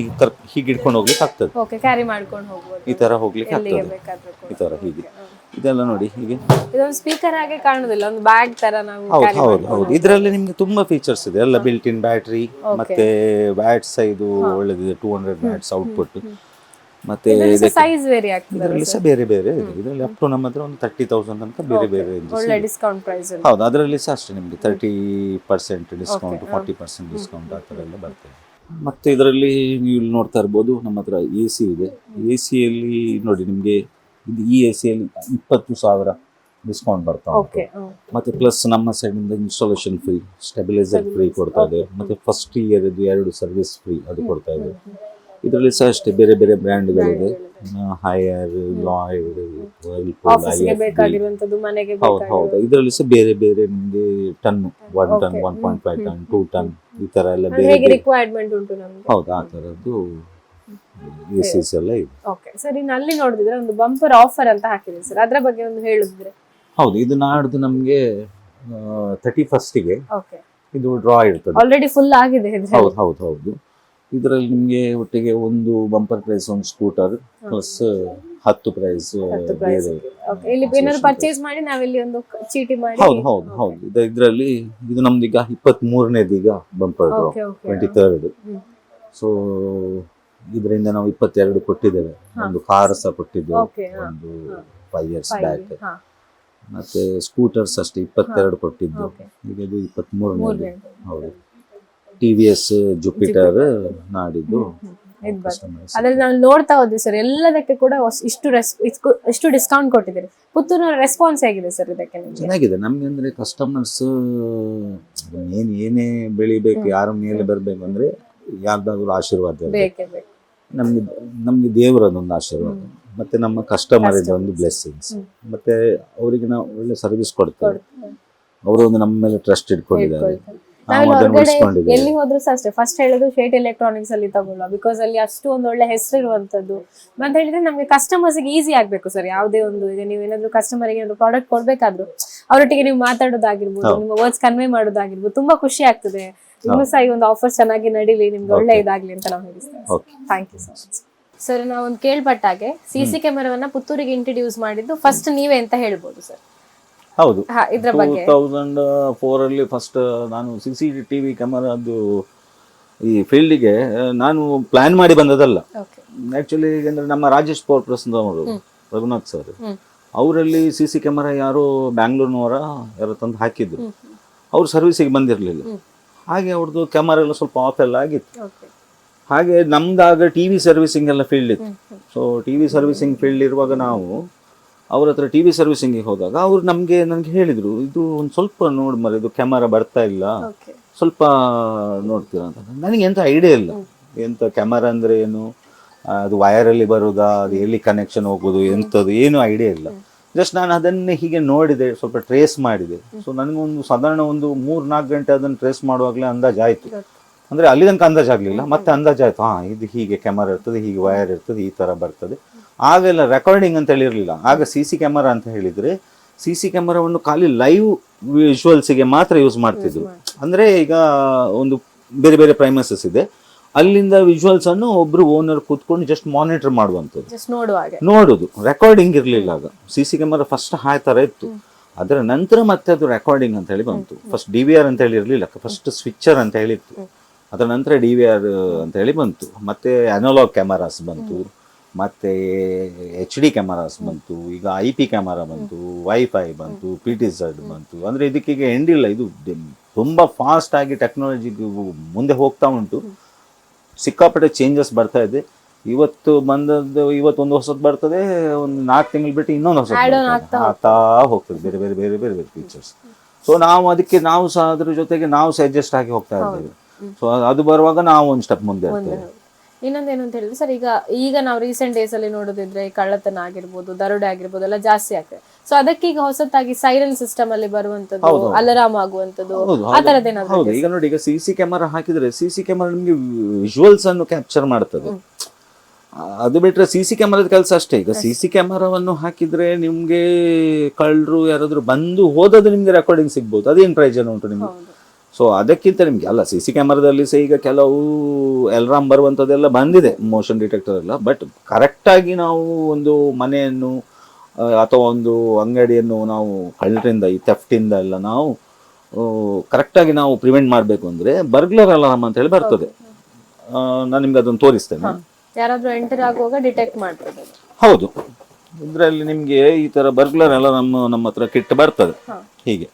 ಹೀಗೆ ಹಿಡ್ಕೊಂಡು ಹೋಗ್ಲಿಕ್ಕೆ ಆಗ್ತದೆ. ಓಕೆ, ಕ್ಯಾರಿ ಮಾಡ್ಕೊಂಡು ಹೋಗ್ಬೋದು, ಈ ಥರ ಹೋಗ್ಲಿಕ್ಕೆ ಎಲ್ಲಿಗೆ ಆಗ್ತದೆ. ಬೇಕಾದ್ರೂ ಕೂಡ. ಈ ಥರ ಹೀಗೆ ಇದೆಲ್ಲ ನೋಡಿ ಹೀಗೆ. ಇದೊಂದು ಸ್ಪೀಕರ್ ಹಾಗೆ ಕಾಣುದಿಲ್ಲ, ಒಂದು ಬ್ಯಾಗ್ ತರ ನಾವು ಹೌದು carry ಹೌದು ಹೌದು. ಇದರಲ್ಲಿ ನಿಮ್ಗೆ ತುಂಬಾ ಫೀಚರ್ಸ್ ಇದೆ. ಎಲ್ಲ ಬಿಲ್ಟ್ ಇನ್ ಬ್ಯಾಟ್ರಿ, ಮತ್ತೆ ವ್ಯಾಟ್ಸ್ ಇದು ಒಳ್ಳೆದಿದೆ, 200 ವ್ಯಾಟ್ಸ್ ಔಟ್ಪುಟ್. ಮತ್ತೆ ಸೈಜ್ ವೇರಿ ಆಗ್ತದೆ. ಇದರಲ್ಲಿ ಸಹ ಬೇರೆ ಬೇರೆ ಇದೆ. ಇದರಲ್ಲಿ ಅಪ್ ಟು ನಮ್ಮ ಹತ್ರ ಒಂದು 30,000 ತನಕ ಬೇರೆ ಬೇರೆ ranges ಒಳ್ಳೆ ಇದೆ. Discount price. ಹೌದು, ಅದರಲ್ಲಿ ಸಹ ಅಷ್ಟೇ ನಿಮಗೆ 30% ಡಿಸ್ಕೌಂಟ್, 40% ಡಿಸ್ಕೌಂಟ್ ಆ ಥರ ಎಲ್ಲ ಬರ್ತದೆ. ಮತ್ತೆ ಇದರಲ್ಲಿ ನೀವು ಇಲ್ಲಿ ನೋಡ್ತಾ ಇರ್ಬೋದು, ನಮ್ಮ ಹತ್ರ ಎ ಸಿ ಇದೆ. ಎ ಸಿಯಲ್ಲಿ ನೋಡಿ ನಿಮಗೆ ಇದು ಈ ಎ ಸಿಯಲ್ಲಿ 20,000 ಡಿಸ್ಕೌಂಟ್ ಬರ್ತಾ ಉಂಟು. ಓಕೆ, ಮತ್ತೆ ಪ್ಲಸ್ ನಮ್ಮ ಸೈಡಿಂದ ಇನ್ಸ್ಟಾಲೇಷನ್ ಫ್ರೀ, ಸ್ಟೆಬಿಲೈಸರ್ ಫ್ರೀ ಕೊಡ್ತಾ ಇದೆ. ಮತ್ತೆ ಫಸ್ಟ್ ಇಯರ್ 2 ಸರ್ವಿಸ್ ಫ್ರೀ ಅದು ಕೊಡ್ತಾ ಇದೆ. ಇದರಲ್ಲಿ ಸಹ ಅಷ್ಟೇ ಬೇರೆ ಬೇರೆ ಬ್ರ್ಯಾಂಡ್ಗಳಿದೆ, ಹೈಯರ್, ಲಾಯ್ಡ್, ಆಫೀಸ್ಗೆ ಬೇಕಾಗಿರುವಂತದ್ದು, ಮನೆಗೆ ಹೌದು ಹೌದು. ಇದರಲ್ಲಿ ಸಹ ಬೇರೆ ಬೇರೆ ನಿಮಗೆ ಟನ್, 1 ಟನ್, 1.5 ಟನ್, 2 ಟನ್ ಈ ತರ ಎಲ್ಲ ಬೇರೆ ಹೇಗೆ ಬೇರೆ. ರಿಕ್ವೈರ್ಮೆಂಟ್ ಉಂಟು ನಮಗೆ. ಹೌದು, ಆ ತರದ್ದು ಎಸಿಸ್ ಎಲ್ಲ ಇದೆ. ಓಕೆ ಸರ್, ಇನ್ನು ಅಲ್ಲಿ ನೋಡಿದ್ರೆ ಒಂದು ಬಂಪರ್ ಆಫರ್ ಅಂತ ಹಾಕಿದೆ ಸರ್, ಅದರ ಬಗ್ಗೆ ಒಂದು ಹೇಳಿದ್ರೆ. ಹೌದು, ಇದು ನಾಡ್ದು ನಮಗೆ 31st ಓಕೆ, ಇದು ಡ್ರಾ ಇರ್ತದೆ. ಆಲ್ರೆಡಿ ಫುಲ್ ಆಗಿದೆ ಇದ್ರಲ್ಲಿ. ಹೌದು ಹೌದು ಹೌದು. ಇದರಲ್ಲಿ ನಿಮಗೆ ಒಟ್ಟಿಗೆ ಒಂದು ಬಂಪರ್ ಪ್ರೈಸ್, ಒಂದು ಸ್ಕೂಟರ್ ಪ್ಲಸ್ 10 ಪ್ರೈಸ್ ಬೇರೆ. ಓಕೆ, ಇಲ್ಲಿ ಏನಾದ್ರು ಪರ್ಚೇಸ್ ಮಾಡಿ ನಾವಿಲ್ಲಿ ಒಂದು ಚೀಟಿ ಮಾಡಿ. ಹೌದು ಹೌದು ಹೌದು. ಇದರಲ್ಲಿ ಇದು ನಮ್ದೀಗ 23ನೇದು ಈಗ bumper draw, okay okay 23rd. So ಇದರಿಂದ ನಾವು 22 ಕೊಟ್ಟಿದ್ದೇವೆ. ಒಂದು ಕಾರ್ ಸಹ ಕೊಟ್ಟಿದ್ದು ಓಕೆ, ಒಂದು 5 years ಬ್ಯಾಕ್. ಹಾ, ಮತ್ತೆ ಸ್ಕೂಟರ್ಸ್ ಅಷ್ಟೇ 22 ಕೊಟ್ಟಿದ್ದು. ಓಕೆ. ಈಗ ಇದು 23ನೇದು. ಹೌದು, TVS ಜುಪಿಟರ್ ನಾಡಿದ್ದು ಇದು ಬರ್ತದೆ. ಅದ್ರಲ್ಲಿ ನಾವು ನೋಡ್ತಾ ಹೋದ್ವಿ ಸರ್, ಎಲ್ಲದಕ್ಕೆ ಕೂಡ ಇಷ್ಟು ಡಿಸ್ಕೌಂಟ್ ಕೊಟ್ಟಿದ್ದೀರಿ. ಪುತ್ತೂರಿನ ರೆಸ್ಪಾನ್ಸ್ ಹೇಗಿದೆ ಸರ್ ಇದಕ್ಕೆ ನಿಮಗೆ? ಚೆನ್ನಾಗಿದೆ ನಮ್ಗೆ. ಅಂದ್ರೆ ಕಸ್ಟಮರ್ಸ್ ಏನೇ ಬೆಳಿಬೇಕು, ಯಾರ ಮೇಲೆ ಬರ್ಬೇಕು ಅಂದ್ರೆ ಯಾರ್ದಾದ್ರು ಆಶೀರ್ವಾದ ಇರ್ಬೇಕು. ಬೇಕೇ ಬೇಕು. ನಮ್ಗೆ ದೇವರದೊಂದು ಆಶೀರ್ವಾದ, ಮತ್ತೆ ನಮ್ಮ ಕಸ್ಟಮರ್ ಒಂದು ಬ್ಲೆಸ್ಸಿಂಗ್ಸ್, ಮತ್ತೆ ಅವರಿಗೆ ನಾವು ಒಳ್ಳೆ ಸರ್ವಿಸ್ ಕೊಡ್ತೇವೆ. ಅವರು ಒಂದು ನಮ್ಮ ಮೇಲೆ ಟ್ರಸ್ಟ್ ಇಟ್ಕೊಂಡಿದ್ದಾರೆ. ನಾವೆಲ್ಲ ಹೊರಗಡೆ ಎಲ್ಲಿ ಹೋದ್ರು ಸಹ ಅಷ್ಟೇ ಫಸ್ಟ್ ಹೇಳೋದು ಶೇಟ್ ಎಲೆಕ್ಟ್ರಾನಿಕ್ಸ್ ಅಲ್ಲಿ ತಗೊಳ್ಳುವ, ಬಿಕಾಸ್ ಅಲ್ಲಿ ಅಷ್ಟು ಒಂದು ಒಳ್ಳೆ ಹೆಸರು ಇರುವಂತದ್ದು ಅಂತ ಹೇಳಿದ್ರೆ ನಮ್ಗೆ ಕಸ್ಟಮರ್ಸ್ ಈಸಿ ಆಗ್ಬೇಕು ಸರ್. ಯಾವುದೇ ಒಂದು ಈಗ ನೀವು ಏನಾದ್ರು ಕಸ್ಟಮರ್ ಗೆ ಪ್ರಾಡಕ್ಟ್ ಕೊಡ್ಬೇಕಾದ್ರು ಅವರೊಟ್ಟಿಗೆ ನೀವು ಮಾತಾಡೋದಾಗಿರ್ಬೋದು, ನಿಮ್ಮ ವರ್ಡ್ಸ್ ಕನ್ವೆ ಮಾಡೋದಾಗಿರ್ಬೋದು, ತುಂಬಾ ಖುಷಿ ಆಗ್ತದೆ. ನಿಮ್ಗೂ ಸಹ ಈ ಒಂದು ಆಫರ್ ಚೆನ್ನಾಗಿ ನಡೀಲಿ, ನಿಮ್ಗೆ ಒಳ್ಳೆ ಇದಾಗ್ಲಿ ಅಂತ ನಾವು ಹೇಳ್ತೇವೆ. Thank you sir. ಸರ್, ನಾವು ಒಂದು ಕೇಳ್ಪಟ್ಟಾಗೆ CC ಕ್ಯಾಮೆರಾವನ್ನ ಪುತ್ತೂರಿಗೆ ಇಂಟ್ರೊಡ್ಯೂಸ್ ಮಾಡಿದ್ದು ಫಸ್ಟ್ ನೀವೇ ಅಂತ ಹೇಳ್ಬೋದು ಸರ್? ಹೌದು, ಇದ್ರ ಬಗ್ಗೆ 2004 ಅಲ್ಲಿ ಫಸ್ಟ್ ನಾನು CCTV ಕ್ಯಾಮರಾದು ಈ ಫೀಲ್ಡಿಗೆ ನಾನು ಪ್ಲಾನ್ ಮಾಡಿ ಬಂದದಲ್ಲ. ಆಕ್ಚುಲಿ ಅಂದ್ರೆ ನಮ್ಮ ರಾಜೇಶ್ ಪವರ್ ಪ್ರೆಸ್ನವರು ರಘುನಾಥ್ ಸರ್, ಅವರಲ್ಲಿ CC ಕ್ಯಾಮರಾ ಯಾರೋ ಬ್ಯಾಂಗ್ಳೂರ್ನವರ ಯಾರೋ ತಂದು ಹಾಕಿದ್ರು. ಅವ್ರು ಸರ್ವಿಸಿಗೆ ಬಂದಿರಲಿಲ್ಲ. ಹಾಗೆ ಅವ್ರದ್ದು ಕ್ಯಾಮರಾ ಎಲ್ಲ ಸ್ವಲ್ಪ ಆಫ್ ಎಲ್ಲ ಆಗಿತ್ತು. ಹಾಗೆ ನಮ್ದಾಗ TV ಸರ್ವಿಸಿಂಗ್ ಎಲ್ಲ ಫೀಲ್ಡ್ ಇತ್ತು. ಸೊ TV ಸರ್ವಿಸಿಂಗ್ ಫೀಲ್ಡ್ ಇರುವಾಗ ನಾವು ಅವ್ರ ಹತ್ರ TV ಸರ್ವಿಸಿಂಗಿಗೆ ಹೋದಾಗ ಅವ್ರು ನನಗೆ ಹೇಳಿದ್ರು, ಇದು ಒಂದು ಸ್ವಲ್ಪ ನೋಡಿ ಮರ, ಇದು ಕ್ಯಾಮರಾ ಬರ್ತಾ ಇಲ್ಲ, ಸ್ವಲ್ಪ ನೋಡ್ತೀರಾ ಅಂತ. ನನಗೆ ಎಂತ ಐಡಿಯಾ ಇಲ್ಲ, ಎಂತ ಕ್ಯಾಮರಾ ಅಂದ್ರೆ ಏನು, ಅದು ವಯರಲ್ಲಿ ಬರೋದಾ, ಅದು ಎಲ್ಲಿ ಕನೆಕ್ಷನ್ ಹೋಗೋದು, ಎಂಥದ್ದು ಏನು ಐಡಿಯಾ ಇಲ್ಲ. ಜಸ್ಟ್ ನಾನು ಅದನ್ನೇ ಹೀಗೆ ನೋಡಿದೆ, ಸ್ವಲ್ಪ ಟ್ರೇಸ್ ಮಾಡಿದೆ. ಸೊ ನನಗೊಂದು ಸಾಧಾರಣ ಒಂದು 3-4 ಗಂಟೆ ಅದನ್ನು ಟ್ರೇಸ್ ಮಾಡುವಾಗಲೇ ಅಂದಾಜಾಯಿತು. ಅಂದರೆ ಅಲ್ಲಿ ತನಕ ಅಂದಾಜಾಗಲಿಲ್ಲ, ಮತ್ತೆ ಅಂದಾಜಾಯಿತು, ಇದು ಹೀಗೆ ಕ್ಯಾಮರಾ ಇರ್ತದೆ, ಹೀಗೆ ವಯರ್ ಇರ್ತದೆ, ಈ ಥರ ಬರ್ತದೆ. ಆಗೆಲ್ಲ ರೆಕಾರ್ಡಿಂಗ್ ಅಂತ ಹೇಳಿರಲಿಲ್ಲ. ಆಗ CC ಕ್ಯಾಮರಾ ಅಂತ ಹೇಳಿದರೆ CC ಕ್ಯಾಮರಾವನ್ನು ಖಾಲಿ ಲೈವ್ ವಿಜುವಲ್ಸಿಗೆ ಮಾತ್ರ ಯೂಸ್ ಮಾಡ್ತಿದ್ರು. ಅಂದರೆ ಈಗ ಒಂದು ಬೇರೆ ಬೇರೆ ಪ್ರೈಮಸಸ್ ಇದೆ, ಅಲ್ಲಿಂದ ವಿಜುವಲ್ಸ್ ಅನ್ನು ಒಬ್ರು ಓನರ್ ಕೂತ್ಕೊಂಡು ಜಸ್ಟ್ ಮಾನಿಟರ್ ಮಾಡುವಂಥದ್ದು, ನೋಡೋದು. ರೆಕಾರ್ಡಿಂಗ್ ಇರಲಿಲ್ಲ ಆಗ. CC ಕ್ಯಾಮರಾ ಫಸ್ಟ್ ಆ ಥರ ಇತ್ತು. ಅದರ ನಂತರ ಮತ್ತೆ ಅದು ರೆಕಾರ್ಡಿಂಗ್ ಅಂತ ಹೇಳಿ ಬಂತು. ಫಸ್ಟ್ DVR ಅಂತ ಹೇಳಿ ಇರಲಿಲ್ಲ, ಫಸ್ಟ್ ಸ್ವಿಚ್ಚರ್ ಅಂತ ಹೇಳಿತ್ತು. ಅದರ ನಂತರ DVR ಅಂತ ಹೇಳಿ ಬಂತು. ಮತ್ತೆ ಅನಲಾಗ್ ಕ್ಯಾಮರಾಸ್ ಬಂತು, ಮತ್ತೆ HD ಕ್ಯಾಮರಾಸ್ ಬಂತು, ಈಗ IP ಕ್ಯಾಮರಾ ಬಂತು, ವೈಫೈ ಬಂತು, PTZ ಬಂತು. ಅಂದರೆ ಇದಕ್ಕೀಗ ಎಂಡಿಲ್ಲ. ಇದು ತುಂಬ ಫಾಸ್ಟ್ ಆಗಿ ಟೆಕ್ನಾಲಜಿ ಮುಂದೆ ಹೋಗ್ತಾ ಉಂಟು. ಸಿಕ್ಕಾಪಟ್ಟೆ ಚೇಂಜಸ್ ಬರ್ತಾ ಇದೆ. ಇವತ್ತು ಬಂದದ್ದು ಇವತ್ತೊಂದು ಹೊಸದು ಬರ್ತದೆ, ಒಂದು 4 ತಿಂಗಳು ಬಿಟ್ಟು ಇನ್ನೊಂದು ಹೊಸದು ಆಗ್ತಾ ಹೋಗ್ತದೆ, ಬೇರೆ ಬೇರೆ ಬೇರೆ ಬೇರೆ ಬೇರೆ ಫೀಚರ್ಸ್. ಸೊ ನಾವು ಸಹ ಅದ್ರ ಜೊತೆಗೆ ನಾವು ಸಹ ಅಡ್ಜಸ್ಟ್ ಆಗಿ ಹೋಗ್ತಾ ಇದ್ದೇವೆ. ಸೊ ಅದು ಬರುವಾಗ ನಾವು ಒಂದು ಸ್ಟೆಪ್ ಮುಂದೆ ಇರ್ತೇವೆ. ಇನ್ನೊಂದೇನು ಅಂತ ಹೇಳಿದ್ರೆ ಸರ್, ಈಗ ನಾವು ರೀಸೆಂಟ್ ಡೇಸ್ ಅಲ್ಲಿ ನೋಡೋದಿದ್ರೆ ಕಳ್ಳತನ ಆಗಿರ್ಬೋದು, ದರೋಡೆ ಆಗಿರ್ಬೋದು ಎಲ್ಲ ಜಾಸ್ತಿ ಆಗ್ತದೆ. ಸೊ ಅದಕ್ಕೀಗ ಹೊಸತಾಗಿ ಸೈರನ್ ಸಿಸ್ಟಮ್ ಅಲ್ಲಿ ಬರುವಂತದ್ದು, ಅಲಾರಾಮ್ ಆಗುವಂತದ್ದು, ಆ ತರದ್ದೇನಾದ್ರು? ಹೌದು, ಈಗ ನೋಡಿ, ಈಗ CC ಕ್ಯಾಮರಾ ಹಾಕಿದ್ರೆ CC ಕ್ಯಾಮರಾ ನಿಮಗೆ ವಿಜುವಲ್ಸ್ ಅನ್ನು ಕ್ಯಾಪ್ಚರ್ ಮಾಡ್ತದೆ. ಅದು ಬಿಟ್ರೆ CC ಕ್ಯಾಮರಾದ ಕೆಲಸ ಅಷ್ಟೇ. ಈಗ CC ಕ್ಯಾಮರಾವನ್ನು ಹಾಕಿದ್ರೆ ನಿಮ್ಗೆ ಕಳ್ಳರು ಯಾರಾದ್ರೂ ಬಂದು ಹೋದದ್ದು ನಿಮ್ಗೆ ರೆಕಾರ್ಡಿಂಗ್ ಸಿಗ್ಬೋದು. ಅದೇನು ಪ್ರಯೋಜನ ಉಂಟು ನಿಮ್ಗೆ? ಸೊ ಅದಕ್ಕಿಂತ ನಿಮ್ಗೆ ಅಲ್ಲ, CC ಕ್ಯಾಮರಾದಲ್ಲಿ ಸಹ ಈಗ ಕೆಲವು ಅಲಾರಾಮ್ ಬರುವಂಥದ್ದೆಲ್ಲ ಬಂದಿದೆ, ಮೋಷನ್ ಡಿಟೆಕ್ಟರ್ ಎಲ್ಲ. ಬಟ್ ಕರೆಕ್ಟಾಗಿ ನಾವು ಒಂದು ಮನೆಯನ್ನು ಅಥವಾ ಒಂದು ಅಂಗಡಿಯನ್ನು ನಾವು ಕಳ್ಳರಿಂದ, ಈ ಥೆಫ್ಟಿಂದ ಎಲ್ಲ ನಾವು ಕರೆಕ್ಟಾಗಿ ನಾವು ಪ್ರಿವೆಂಟ್ ಮಾಡಬೇಕು ಅಂದರೆ ಬರ್ಗ್ಲರ್ ಅಲಾರಾಮ್ ಅಂತ ಹೇಳಿ ಬರ್ತದೆ. ನಾನು ನಿಮ್ಗೆ ಅದನ್ನು ತೋರಿಸ್ತೇನೆ. ಯಾರಾದ್ರೂ ಎಂಟರ್ ಆಗುವಾಗ ಡಿಟೆಕ್ಟ್ ಮಾಡ್ತದೆ. ಹೌದು, ಇದರಲ್ಲಿ ನಿಮಗೆ ಈ ಥರ ಬರ್ಗ್ಲರ್ ಅಲಾರಾಮ್ ನಮ್ಮ ಹತ್ರ ಕಿಟ್ ಬರ್ತದೆ. ಹೀಗೆ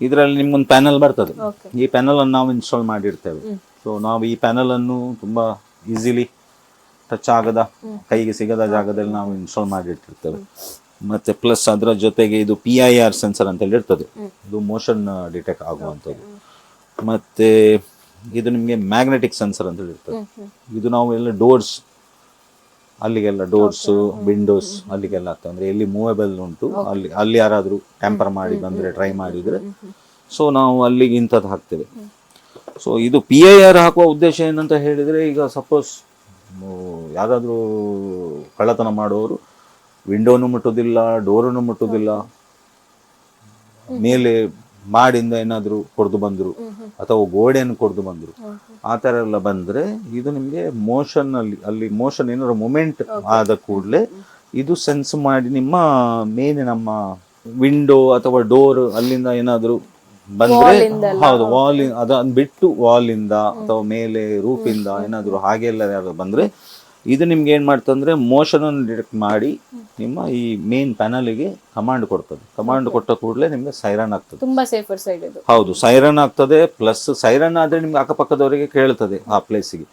ಇದರಲ್ಲಿ ನಿಮ್ಗೊಂದು ಪ್ಯಾನಲ್ ಬರ್ತದೆ. ಈ ಪ್ಯಾನಲ್ ಅನ್ನು ನಾವು ಇನ್ಸ್ಟಾಲ್ ಮಾಡಿರ್ತೇವೆ. ಸೊ ನಾವು ಈ ಪ್ಯಾನಲ್ ಅನ್ನು ತುಂಬಾ ಈಸಿಲಿ ಟಚ್ ಆಗದ, ಕೈಗೆ ಸಿಗದ ಜಾಗದಲ್ಲಿ ನಾವು ಇನ್ಸ್ಟಾಲ್ ಮಾಡಿಟ್ಟಿರ್ತೇವೆ. ಮತ್ತೆ ಪ್ಲಸ್ ಅದರ ಜೊತೆಗೆ ಇದು PIR ಸೆನ್ಸರ್ ಅಂತ ಹೇಳಿ ಇರ್ತದೆ, ಇದು ಮೋಷನ್ ಡಿಟೆಕ್ಟ್ ಆಗುವಂಥದ್ದು. ಮತ್ತೆ ಇದು ನಿಮಗೆ ಮ್ಯಾಗ್ನೆಟಿಕ್ ಸೆನ್ಸರ್ ಅಂತ ಹೇಳಿ ಇರ್ತದೆ. ಇದು ನಾವು ಎಲ್ಲ ಡೋರ್ಸ್, ಅಲ್ಲಿಗೆಲ್ಲ ಡೋರ್ಸ್, ವಿಂಡೋಸ್ ಅಲ್ಲಿಗೆಲ್ಲ ಆಗ್ತದೆ. ಅಂದರೆ ಎಲ್ಲಿ ಮೂವೇಬಲ್ ಉಂಟು ಅಲ್ಲಿ ಯಾರಾದರೂ ಟ್ಯಾಂಪರ್ ಮಾಡಿ ಬಂದರೆ, ಟ್ರೈ ಮಾಡಿದರೆ, ಸೊ ನಾವು ಅಲ್ಲಿಗೆ ಇಂಥದ್ದು ಹಾಕ್ತೇವೆ. ಸೊ ಇದು PIR ಹಾಕುವ ಉದ್ದೇಶ ಏನಂತ ಹೇಳಿದರೆ, ಈಗ ಸಪೋಸ್ ಯಾವುದಾದ್ರೂ ಕಳ್ಳತನ ಮಾಡುವವರು ವಿಂಡೋನು ಮುಟ್ಟೋದಿಲ್ಲ, ಡೋರನ್ನು ಮುಟ್ಟೋದಿಲ್ಲ, ಮೇಲೆ ಮಾಡಿಂದ ಏನಾದರೂ ಕೊಡ್ದು ಬಂದರು ಅಥವಾ ಗೋಡೆಯನ್ನು ಕೊಡ್ದು ಬಂದರು, ಆ ಥರ ಎಲ್ಲ ಬಂದರೆ ಇದು ನಿಮಗೆ ಮೋಷನ್ ಅಲ್ಲಿ ಮೋಷನ್ ಏನಾದ್ರು ಮೂಮೆಂಟ್ ಆದ ಕೂಡಲೇ ಇದು ಸೆನ್ಸ್ ಮಾಡಿ ನಿಮ್ಮ ನಮ್ಮ ವಿಂಡೋ ಅಥವಾ ಡೋರ್ ಅಲ್ಲಿಂದ ಏನಾದರೂ ಬಂದರೆ, ಹೌದು, ಅದನ್ನು ಬಿಟ್ಟು ವಾಲಿಂದ ಅಥವಾ ಮೇಲೆ ರೂಫಿಂದ ಏನಾದರೂ ಹಾಗೆಲ್ಲ ಯಾರು ಬಂದರೆ ಇದು ನಿಮ್ಗೆ ಏನು ಮಾಡ್ತಂದ್ರೆ ಮೋಷನ್ ಅನ್ನು ಡಿಟೆಕ್ಟ್ ಮಾಡಿ ನಿಮ್ಮ ಈ ಮೇನ್ ಪ್ಯಾನಲ್ಗೆ ಕಮಾಂಡ್ ಕೊಡ್ತದೆ. ಕಮಾಂಡ್ ಕೊಟ್ಟ ಕೂಡಲೇ ನಿಮ್ಗೆ ಸೈರನ್ ಆಗ್ತದೆ. ತುಂಬಾ ಸೇಫರ್ ಸೈಡ್ ಇದು. ಹೌದು, ಸೈರನ್ ಆಗ್ತದೆ. ಪ್ಲಸ್ ಸೈರನ್ ಆದ್ರೆ ನಿಮ್ಗೆ ಅಕ್ಕಪಕ್ಕದವರಿಗೆ ಕೇಳ್ತದೆ ಆ ಪ್ಲೇಸಿಗೆ.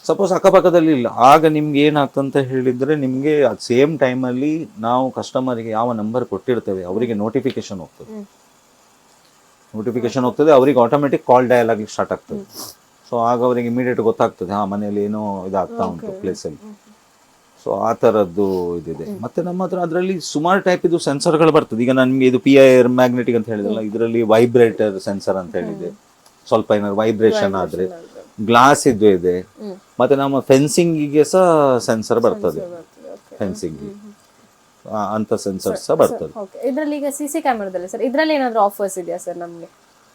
ಸಪೋಸ್ ಅಕ್ಕಪಕ್ಕದಲ್ಲಿ ಇಲ್ಲ, ಆಗ ನಿಮ್ಗೆ ಏನಾಗ್ತಂತ ಹೇಳಿದ್ರೆ ನಿಮ್ಗೆ ಸೇಮ್ ಟೈಮಲ್ಲಿ ನಾವು ಕಸ್ಟಮರಿಗೆ ಯಾವ ನಂಬರ್ ಕೊಟ್ಟಿರ್ತೇವೆ ಅವರಿಗೆ ನೋಟಿಫಿಕೇಶನ್ ಹೋಗ್ತದೆ. ಅವರಿಗೆ ಆಟೋಮೆಟಿಕ್ ಕಾಲ್ ಡಯಲ್ ಆಗ್ಲಿಕ್ಕೆ ಸ್ಟಾರ್ಟ್ ಆಗ್ತದೆ. ಸೊ ಆಗ ಅವರಿಗೆ ಇಮಿಡಿಯೇಟ್ ಗೊತ್ತಾಗ್ತದೆ, ಮನೆಯಲ್ಲಿ ಏನೋ ಇದಾಗ್ತಾ ಉಂಟು ಪ್ಲೇಸಲ್ಲಿ. ಸೊ ಆ ಥರದ್ದು ಇದಿದೆ. ಮತ್ತೆ ನಮ್ಮ ಹತ್ರ ಅದರಲ್ಲಿ ಸುಮಾರು ಟೈಪ್ ಇದು ಸೆನ್ಸರ್ಗಳು ಬರ್ತದೆ. ಈಗ ನನಗೆ ಇದು PIR ಮ್ಯಾಗ್ನೆಟಿಕ್ ಅಂತ ಹೇಳಿದಲ್ಲ, ಇದರಲ್ಲಿ ವೈಬ್ರೇಟರ್ ಸೆನ್ಸರ್ ಅಂತ ಹೇಳಿದೆ. ಸ್ವಲ್ಪ ಏನಾದ್ರು ವೈಬ್ರೇಷನ್ ಆದ್ರೆ ಗ್ಲಾಸ್ ಇದೆ. ಮತ್ತೆ ನಮ್ಮ ಫೆನ್ಸಿಂಗಿಗೆ ಸಹ ಸೆನ್ಸರ್ ಬರ್ತದೆ, ಫೆನ್ಸಿಂಗ್ ಅಂತ ಸೆನ್ಸರ್ ಸಹ ಬರ್ತದೆ. ಇದರಲ್ಲಿ ಈಗ CC ಕ್ಯಾಮೆರಾದಲ್ಲಿ ಸರ್, ಇದರಲ್ಲಿ ಏನಾದ್ರು ಆಫರ್ಸ್ ಇದೆಯಾ ಸರ್ ನಮಗೆ?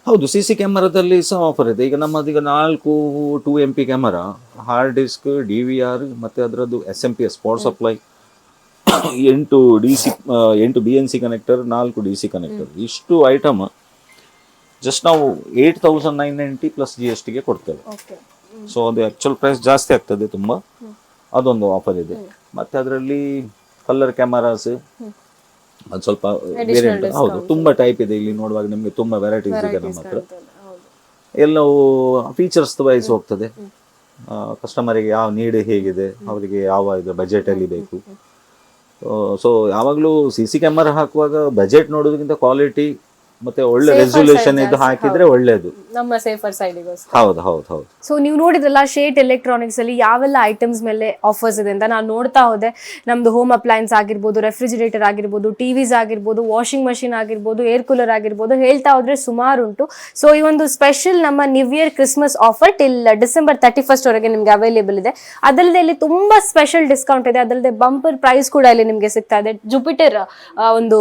ಹೌದು, CC ಕ್ಯಾಮರಾದಲ್ಲಿ ಸಹ ಆಫರ್ ಇದೆ. ಈಗ ನಮ್ಮದೀಗ 4 2MP camera, hard disk, DVR, ಮತ್ತು ಅದರದ್ದು SMPS power supply, 8 BNC connector, 4 DC connector, ಇಷ್ಟು ಐಟಮ್ ಜಸ್ಟ್ ನಾವು 8,990 ಪ್ಲಸ್ GSTಗೆ ಕೊಡ್ತೇವೆ. ಸೊ ಅದು ಆ್ಯಕ್ಚುಲ್ ಪ್ರೈಸ್ ಜಾಸ್ತಿ ಆಗ್ತದೆ ತುಂಬ, ಅದೊಂದು ಆಫರ್ ಇದೆ. ಮತ್ತು ಅದರಲ್ಲಿ ಕಲರ್ ಕ್ಯಾಮರಾಸ್ ಅದು ಸ್ವಲ್ಪ ವೇರಿಯಂಟ್, ಹೌದು, ತುಂಬ ಟೈಪ್ ಇದೆ. ಇಲ್ಲಿ ನೋಡುವಾಗ ನಿಮಗೆ ತುಂಬ ವೆರೈಟೀಸ್ ಇದೆ ನಮ್ಮ ಹತ್ರ. ಎಲ್ಲವೂ ಫೀಚರ್ಸ್ ವೈಸ್ ಹೋಗ್ತದೆ. ಕಸ್ಟಮರಿಗೆ ಯಾವ ನೀಡ್ ಹೇಗಿದೆ, ಅವರಿಗೆ ಯಾವ ಇದು ಬಜೆಟಲ್ಲಿ ಬೇಕು. ಸೊ ಯಾವಾಗಲೂ CC ಕ್ಯಾಮರಾ ಹಾಕುವಾಗ ಬಜೆಟ್ ನೋಡೋದಕ್ಕಿಂತ ಕ್ವಾಲಿಟಿ ಮತ್ತೆ ಒಳ್ಳೆ ರೆಸಲ್ಯೂಷನ್ ಇದು ಹಾಕಿದ್ರೆ ಒಳ್ಳೇದು, ನಮ್ಮ ಸೇಫರ್ ಸೈಡ್. ಹೌದು ಹೌದು ಹೌದು. ಸೊ ನೀವು ನೋಡಿದ್ರಲ್ಲ ಶೇಟ್ ಎಲೆಕ್ಟ್ರಾನಿಕ್ಸ್ ಅಲ್ಲಿ ಯಾವೆಲ್ಲ ಐಟಮ್ಸ್ ಮೇಲೆ ಆಫರ್ಸ್ ಇದೆ ಅಂತ. ನಾನು ನೋಡ್ತಾ ಹೋದೆ, ನಮ್ದು ಹೋಮ್ ಅಪ್ಲಯನ್ಸ್ ಆಗಿರ್ಬೋದು, ರೆಫ್ರಿಜಿರೇಟರ್ ಆಗಿರ್ಬೋದು, ಟಿವಿಸ್ ಆಗಿರ್ಬೋದು, ವಾಷಿಂಗ್ ಮಷಿನ್ ಆಗಿರ್ಬೋದು, ಏರ್ ಕೂಲರ್ ಆಗಿರ್ಬೋದು, ಹೇಳ್ತಾ ಹೋದ್ರೆ ಸುಮಾರು ಉಂಟು. ಸೊ ಈ ಒಂದು ಸ್ಪೆಷಲ್ ನಮ್ಮ new year Christmas offer till December 31 ವರೆಗೆ ನಿಮ್ಗೆ ಅವೈಲೇಬಲ್ ಇದೆ. ಅದಲ್ಲದೆ ಇಲ್ಲಿ ತುಂಬಾ ಸ್ಪೆಷಲ್ ಡಿಸ್ಕೌಂಟ್ ಇದೆ. ಅದಲ್ಲದೆ ಬಂಪರ್ ಪ್ರೈಸ್ ಕೂಡ ಇಲ್ಲಿ ನಿಮ್ಗೆ ಸಿಗ್ತಾ ಇದೆ. ಜುಪಿಟರ್ ಒಂದು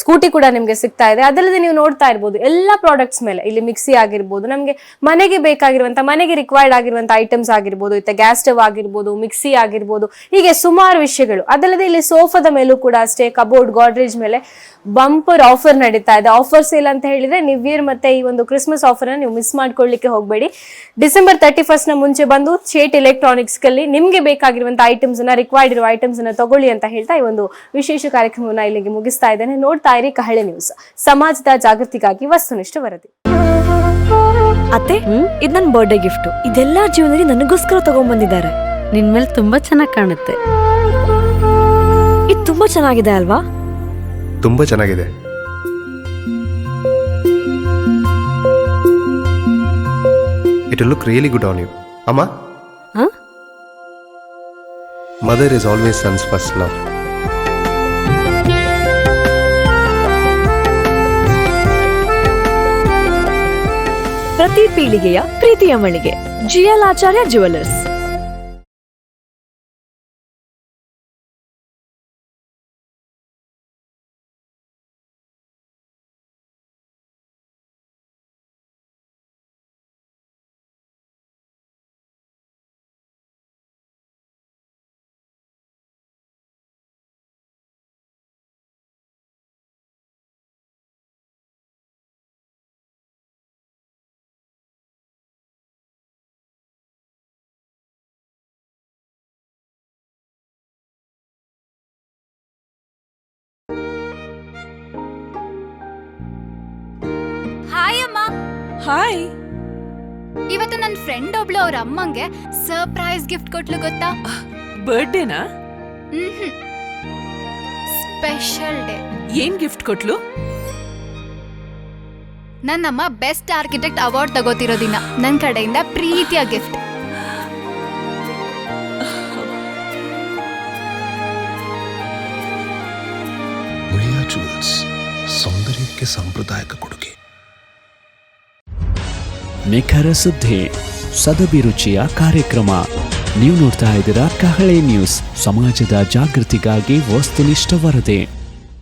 ಸ್ಕೂಟಿ ಕೂಡ ನಿಮ್ಗೆ ಸಿಗ್ತಾ ಇದೆ. ಅದಲ್ಲದೆ ನೀವು ನೋಡ್ತಾ ಇರ್ಬೋದು ಎಲ್ಲ ಪ್ರಾಡಕ್ಟ್ಸ್ ಮೇಲೆ, ಇಲ್ಲಿ ಮಿಕ್ಸಿ ಆಗಿರ್ಬೋದು, ನಮಗೆ ಮನೆಗೆ ಬೇಕಾಗಿರುವಂತ, ಮನೆಗೆ ರಿಕ್ವೈರ್ಡ್ ಆಗಿರುವಂತ ಐಟಮ್ಸ್ ಆಗಿರ್ಬೋದು, ಇತ್ತ ಗ್ಯಾಸ್ ಸ್ಟವ್ ಆಗಿರ್ಬೋದು, ಮಿಕ್ಸಿ ಆಗಿರ್ಬೋದು, ಹೀಗೆ ಸುಮಾರು ವಿಷಯಗಳು. ಅದಲ್ಲದೆ ಇಲ್ಲಿ ಸೋಫಾದ ಮೇಲೂ ಕೂಡ ಅಷ್ಟೇ, ಕಬೋರ್ಡ್, ಗಾಡ್ರೇಜ್ ಮೇಲೆ ಬಂಪರ್ ಆಫರ್ ನಡೀತಾ ಇದೆ. ಆಫರ್ ಸೇಲ್ ಅಂತ ಹೇಳಿದ್ರೆ ನ್ಯೂ ಇಯರ್ ಮತ್ತೆ ಈ ಒಂದು ಕ್ರಿಸ್ಮಸ್ ಆಫರ್ ಅನ್ನು ನೀವು ಮಿಸ್ ಮಾಡ್ಕೊಳ್ಳಿಕ್ಕೆ ಹೋಗಬೇಡಿ. ಡಿಸೆಂಬರ್ 31 ನ ಮುಂಚೆ ಬಂದು ಶೇಟ್ ಎಲೆಕ್ಟ್ರಾನಿಕ್ಸ್ ಅಲ್ಲಿ ನಿಮ್ಗೆ ಬೇಕಾಗಿರುವಂತ ಐಟಮ್ಸ್ ಅನ್ನ, ರಿಕ್ವೈರ್ಡ್ ಇರುವ ಐಟಮ್ಸ್ ಅನ್ನ ತಗೊಳ್ಳಿ ಅಂತ ಹೇಳ್ತಾ ಈ ಒಂದು ವಿಶೇಷ ಕಾರ್ಯಕ್ರಮವನ್ನ ಇಲ್ಲಿಗೆ ಮುಗಿಸ್ತಾ ಇದ್ದೇನೆ. ನೋಡ್ತಾ ಇರಿ ಕಹಳೆ ನ್ಯೂಸ್, ಸಮಾಜದ ಜಾಗೃತಿಗಾಗಿ ವಸ್ತುನಿಷ್ಠ ವರದಿ. ಅತ್ತೆ, ಇದು ನನ್ನ ಬರ್ಡೇ ಗಿಫ್ಟ್. ಇದೆಲ್ಲ ಜೀವನದಲ್ಲಿ ನನಗೋಸ್ಕರ ತಗೊಂಡ್ಬಂದಿದ್ದಾರೆ. ನಿನ್ ಮೇಲೆ ತುಂಬಾ ಚೆನ್ನಾಗಿ ಕಾಣುತ್ತೆ. ಇದು ತುಂಬಾ ಚೆನ್ನಾಗಿದೆ ಅಲ್ವಾ? ತುಂಬಾ ಚೆನ್ನಾಗಿದೆ. It will look really good on you. Amma? Huh? Mother is always son's first love. ಪ್ರತಿ ಪೀಳಿಗೆಯ ಪ್ರೀತಿಯ ಮಳಿಗೆ, ಜಿಎಲ್ ಆಚಾರ್ಯ ಜ್ಯುವೆಲರ್ಸ್. ಹಾಯ್ ಅಮ್ಮ. ಹಾಯ್. ಇವತ್ತು ನನ್ನ ಫ್ರೆಂಡ್ ಒಬ್ಳು ಅವ್ರ ಅಮ್ಮಂಗೆ ಸರ್ಪ್ರೈಸ್ ಗಿಫ್ಟ್ ಕೊಟ್ಲು ಗೊತ್ತಾ? ಬರ್ಡೇನಾ? Special day. ಏನ್ ಗಿಫ್ಟ್ ಕೊಟ್ಲು? ನನ್ನಮ್ಮ ಬೆಸ್ಟ್ ಆರ್ಕಿಟೆಕ್ಟ್ ಅವಾರ್ಡ್ ತಗೋತಿರೋ ದಿನ ನನ್ನ ಕಡೆಯಿಂದ ಪ್ರೀತಿಯ ಗಿಫ್ಟ್. ಮುಳಿಯಾ ಜ್ಯುವೆಲ್ಸ್, ಸೌಂದರ್ಯಕ್ಕೆ ಸಾಂಪ್ರದಾಯಿಕ ಕೊಡುಗೆ. ನಿಖರ ಸುದ್ದಿ, ಸದಭಿರುಚಿಯ ಕಾರ್ಯಕ್ರಮ. ನೀವು ನೋಡ್ತಾ ಇದ್ದೀರಾ ಕಹಳೆ ನ್ಯೂಸ್, ಸಮಾಜದ ಜಾಗೃತಿಗಾಗಿ ವಸ್ತುನಿಷ್ಠ ವರದಿ.